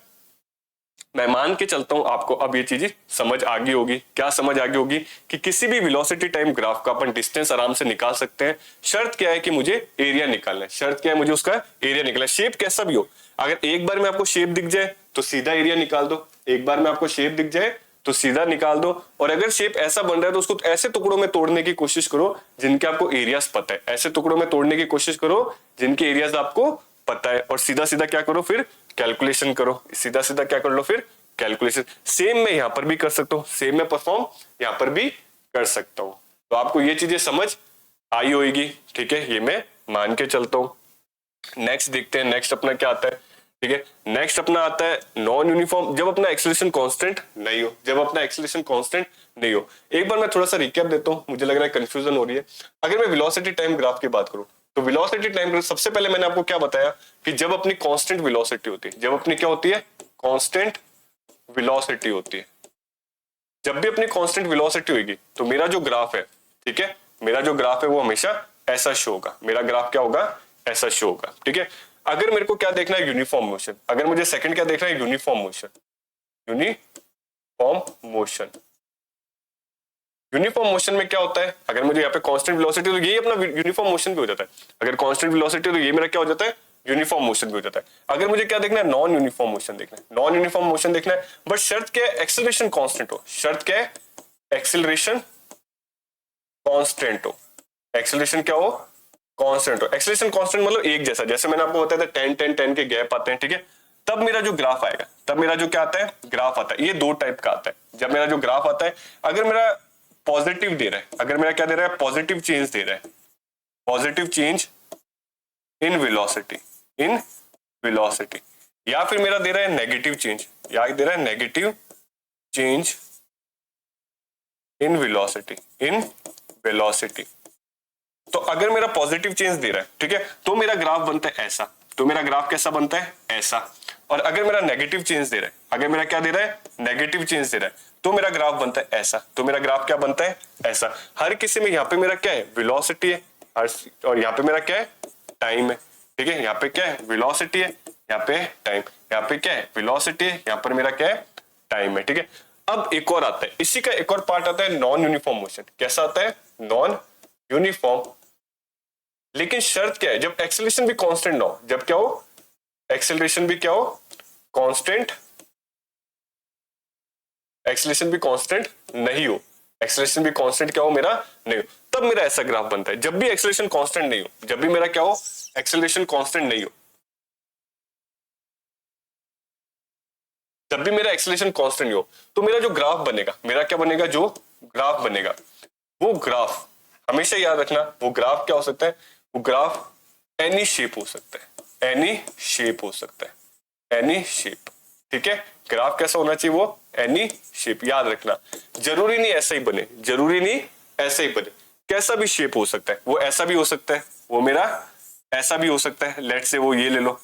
मैं मान के चलता हूं आपको अब ये चीजें समझ आ गई होगी। क्या समझ आ गई होगी कि किसी भी वेलोसिटी टाइम ग्राफ का अपन डिस्टेंस आराम से निकाल सकते हैं। शर्त क्या है कि मुझे एरिया निकालना है, शर्त क्या है, मुझे उसका एरिया निकालना है, शेप कैसा भी हो। अगर एक बार में आपको शेप दिख जाए तो सीधा एरिया निकाल दो, एक बार में आपको शेप दिख जाए तो सीधा निकाल दो। और अगर शेप ऐसा बन रहा है तो उसको ऐसे टुकड़ों में तोड़ने की कोशिश करो जिनके आपको एरियाज पता है, ऐसे टुकड़ों में तोड़ने की कोशिश करो जिनके एरियाज आपको पता है, और सीधा सीधा क्या करो, फिर कैलकुलेशन करो, सीधा सीधा क्या कर लो, फिर कैलकुलेशन। सेम मैं यहां पर भी कर सकता हूं, सेम मैं परफॉर्म यहां पर भी कर सकता हूं। तो आपको ये चीजें समझ आई होगी, ठीक है, ये मैं मान के चलता हूं। नेक्स्ट देखते हैं, नेक्स्ट अपना क्या आता है, ठीक है, नेक्स्ट अपना आता है नॉन यूनिफॉर्म, जब अपना एक्सेलरेशन कांस्टेंट नहीं हो, जब अपना एक्सेलरेशन कांस्टेंट नहीं हो। एक बार मैं थोड़ा सा रिकैप देता हूं, मुझे लग रहा है कंफ्यूजन हो रही है। अगर मैं वेलोसिटी टाइम ग्राफ की बात करूं तो वेलोसिटी टाइम ग्राफ, सबसे पहले मैंने आपको क्या बताया कि जब अपनी कांस्टेंट वेलोसिटी होती है, जब अपनी क्या होती है, कांस्टेंट वेलोसिटी होती है, जब भी अपनी कांस्टेंट वेलोसिटी होगी तो मेरा जो ग्राफ है, ठीक है, मेरा जो ग्राफ है वो हमेशा ऐसा शो होगा, मेरा ग्राफ क्या होगा, ऐसा शो होगा, ठीक है। अगर मेरे को क्या देखना है, यूनिफॉर्म मोशन, अगर मुझे सेकंड क्या देखना है, uniform motion, uniform motion. Uniform motion में क्या होता है, अगर मुझे यहाँ पे कांस्टेंट वेलोसिटी तो ये अपना यूनिफॉर्म मोशन भी हो जाता है, अगर कांस्टेंट वेलोसिटी तो ये मेरा क्या हो जाता है, यूनिफॉर्म मोशन भी हो जाता है। अगर मुझे क्या देखना है, नॉन यूनिफॉर्म मोशन देखना है, नॉन यूनिफॉर्म मोशन देखना है, बट शर्त क्या है, एक्सेलरेशन कांस्टेंट हो, शर्त क्या है, एक्सेलरेशन कांस्टेंट हो, एक्सेलरेशन क्या हो, कांस्टेंट हो। एक्सेलरेशन कांस्टेंट मतलब एक जैसा, जैसे मैंने आपको बताया था 10 10 10 के गैप आते हैं, ठीक है, तब मेरा जो ग्राफ आएगा, तब मेरा जो क्या आता है, ग्राफ आता है। ये दो टाइप का आता है। जब मेरा जो ग्राफ आता है, अगर मेरा पॉजिटिव दे रहा है, अगर मेरा क्या दे रहा है, पॉजिटिव चेंज दे रहा है, positive change in velocity, in velocity, या फिर मेरा दे रहा है नेगेटिव चेंज, या दे रहा है negative change in velocity, in velocity. तो अगर मेरा पॉजिटिव चेंज दे रहा है, ठीक है, तो मेरा ग्राफ बनता है ऐसा, तो मेरा ग्राफ कैसा बनता है, ऐसा। और अगर मेरा नेगेटिव चेंज दे रहा है, अगर मेरा क्या दे रहा है, नेगेटिव चेंज दे रहा है, तो मेरा ग्राफ बनता है ऐसा, तो मेरा ग्राफ क्या बनता है, ऐसा। हर किसी में यहाँ पे मेरा क्या है, वेलोसिटी है, और यहाँ पे मेरा क्या है, टाइम है, ठीक है, यहाँ पे क्या है, वेलोसिटी है, यहाँ पे टाइम, यहाँ पे क्या है, वेलोसिटी है, यहाँ पर मेरा क्या है, टाइम है, ठीक है। अब एक और आता है, इसी का एक और पार्ट आता है नॉन यूनिफॉर्म मोशन। कैसा आता है, नॉन यूनिफॉर्म, लेकिन शर्त क्या है, जब एक्सेलरेशन भी कांस्टेंट ना हो, जब क्या हो, एक्सेलरेशन भी क्या हो, कांस्टेंट, एक्सेलरेशन भी कांस्टेंट नहीं हो, एक्सेलरेशन भी कांस्टेंट क्या हो मेरा, नहीं हो, तब मेरा ऐसा ग्राफ बनता है। जब भी एक्सेलरेशन कांस्टेंट नहीं हो, जब भी मेरा क्या हो, एक्सेलरेशन कांस्टेंट नहीं हो, जब भी मेरा एक्सेलरेशन कांस्टेंट हो तो मेरा जो ग्राफ बनेगा, मेरा क्या बनेगा, जो ग्राफ बनेगा वो ग्राफ हमेशा याद रखना, वो ग्राफ क्या हो सकता है, वो ग्राफ एनी शेप हो सकता है, एनी शेप हो सकता है, एनी शेप। ठीक है, ग्राफ कैसा होना चाहिए, वो एनी शेप, याद रखना। जरूरी नहीं ऐसा ही बने, जरूरी नहीं ऐसा ही बने, कैसा भी शेप हो सकता है, वो ऐसा भी हो सकता है, वो मेरा ऐसा भी हो सकता है, लेट से वो ये ले लो,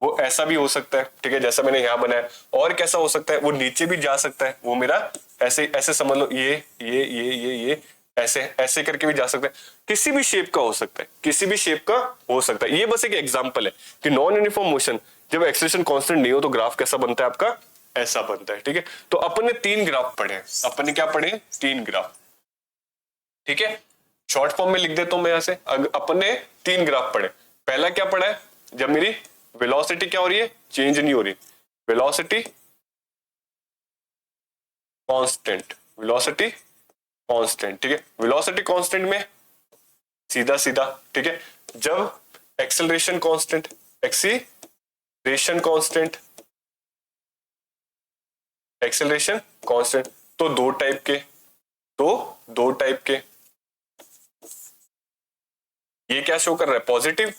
वो ऐसा भी हो सकता है, ठीक है, जैसा मैंने यहाँ बनाया। और कैसा हो सकता है, वो नीचे भी जा सकता है, वो मेरा ऐसे ऐसे समझ लो, ये ऐसे ऐसे करके भी जा सकता है, किसी भी शेप का हो सकता है, किसी भी शेप का हो सकता है। ये बस एक एग्जांपल है कि नॉन यूनिफॉर्म मोशन जब एक्सेलरेशन कांस्टेंट नहीं हो तो ग्राफ कैसा बनता है आपका, ऐसा बनता है। ठीक है, तो अपन ने 3 ग्राफ पढ़े, अपन ने क्या पढ़े, 3 ग्राफ। ठीक है, शॉर्ट फॉर्म में लिख देता हूं मैं यहां से, अपन ने 3 ग्राफ पढ़े। पहला क्या पढ़ा है, जब मेरी वेलोसिटी क्या हो रही है, चेंज नहीं हो रही, वेलोसिटी कांस्टेंट, वेलोसिटी कांस्टेंट। ठीक है, वेलोसिटी कांस्टेंट में सीधा सीधा, ठीक है, जब acceleration constant, acceleration constant, acceleration constant, तो दो टाइप के, तो दो टाइप के, ये क्या शो कर रहा है, पॉजिटिव,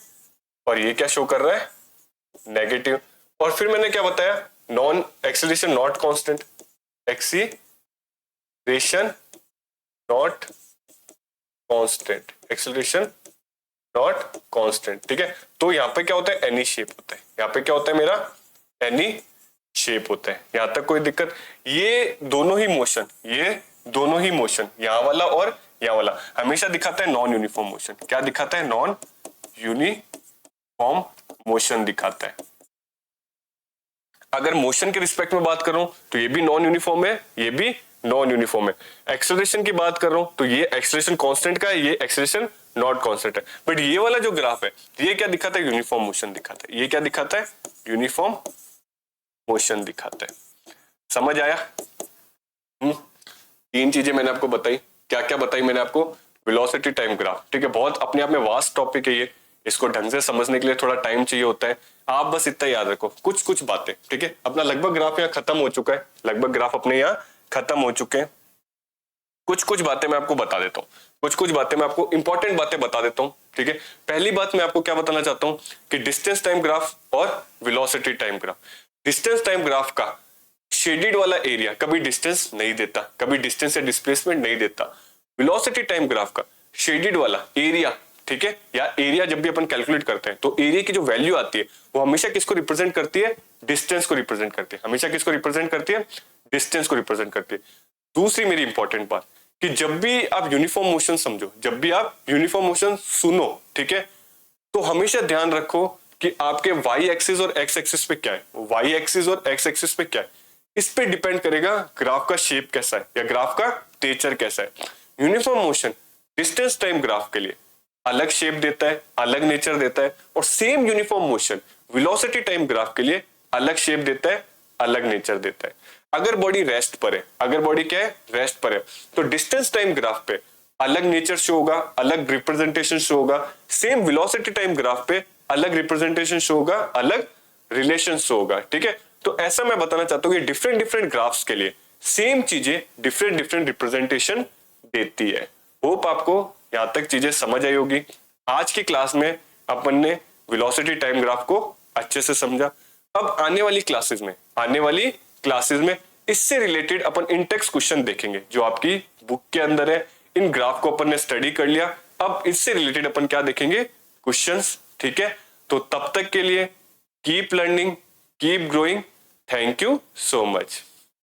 और ये क्या शो कर रहा है, नेगेटिव। और फिर मैंने क्या बताया, non acceleration not constant, acceleration not constant, acceleration not constant. ठीक है, तो यहां पे क्या होता है, एनी शेप होता है, यहां पे क्या होता है मेरा, एनी शेप होता है। यहां तक कोई दिक्कत, ये दोनों ही मोशन, ये दोनों ही मोशन, यहां वाला और यहां वाला हमेशा दिखाता है नॉन यूनिफॉर्म मोशन। क्या दिखाता है, नॉन यूनिफॉर्म मोशन दिखाता है। अगर मोशन के रिस्पेक्ट में बात करूं तो ये भी नॉन यूनिफॉर्म है, ये भी नॉन यूनिफॉर्म है। एक्सेलरेशन की बात कर रहा हूं तो ये एक्सेलरेशन कांस्टेंट का है, ये एक्सेलरेशन नॉट कांस्टेंट है। बट ये वाला जो ग्राफ है ये क्या दिखाता है, यूनिफॉर्म मोशन दिखाता है। ये क्या दिखाता है, यूनिफॉर्म मोशन दिखाता है। समझ आया? 3 चीजें मैंने आपको बताई। क्या क्या बताई मैंने आपको, वेलोसिटी टाइम ग्राफ। ठीक है, बहुत अपने आप में वास्ट टॉपिक है ये, इसको ढंग से समझने के लिए थोड़ा टाइम चाहिए होता है। आप बस इतना याद रखो, कुछ कुछ बातें। ठीक है, अपना लगभग ग्राफ यहाँ खत्म हो चुका है, लगभग ग्राफ अपने यहाँ खत्म हो चुके हैं। कुछ कुछ बातें मैं आपको बता देता हूँ, कुछ कुछ बातें मैं आपको इंपॉर्टेंट बातें बता देता हूँ। ठीक है, पहली बात मैं आपको क्या बताना चाहता हूँ कि डिस्टेंस टाइम ग्राफ और velocity time graph. Distance time graph का शेडेड वाला एरिया कभी डिस्टेंस नहीं देता, कभी डिस्टेंस या डिस्प्लेसमेंट नहीं देता। वेलोसिटी टाइम ग्राफ का शेडेड वाला एरिया, ठीक है, या एरिया जब भी अपन कैलकुलेट करते हैं तो एरिया की जो वैल्यू आती है वो हमेशा किसको रिप्रेजेंट करती है, डिस्टेंस को रिप्रेजेंट करती है। हमेशा किसको रिप्रेजेंट करती है, डिस्टेंस को रिप्रेजेंट करती है। दूसरी मेरी इंपॉर्टेंट बात कि जब भी आप यूनिफॉर्म मोशन समझो, जब भी आप यूनिफॉर्म मोशन सुनो, ठीक है, तो हमेशा ध्यान रखो कि आपके वाई एक्सिस और एक्स एक्सिस पे क्या है, वाई एक्सिस और एक्स एक्सिस पे क्या है, इस पे डिपेंड करेगा ग्राफ का शेप कैसा है या ग्राफ का टेचर कैसा है। Uniform motion distance time graph के लिए अलग शेप देता है, अलग नेचर देता है, और same uniform motion velocity time graph के लिए अलग शेप देता है, अलग नेचर देता है। अगर बॉडी रेस्ट पर है, अगर बॉडी क्या है, रेस्ट पर है, तो डिस्टेंस टाइम ग्राफ पे अलग नेचर शो होगा, अलग रिप्रेजेंटेशन शो होगा। सेम वेलोसिटी टाइम ग्राफ पे अलग रिप्रेजेंटेशन शो होगा, अलग रिलेशन शो होगा। ठीक है, तो ऐसा मैं बताना चाहता हूँ कि डिफरेंट डिफरेंट ग्राफ्स के लिए सेम चीजें डिफरेंट डिफरेंट रिप्रेजेंटेशन देती है। होप आपको यहां तक चीजें समझ आई होगी। आज की क्लास में अपन ने वेलोसिटी टाइम ग्राफ को अच्छे से समझा। अब आने वाली क्लासेस में इससे रिलेटेड अपन इंटेक्स क्वेश्चन देखेंगे जो आपकी बुक के अंदर है। इन ग्राफ को अपन ने स्टडी कर लिया, अब इससे रिलेटेड अपन क्या देखेंगे, क्वेश्चंस। ठीक है, तो तब तक के लिए keep learning, keep growing. Thank you so much.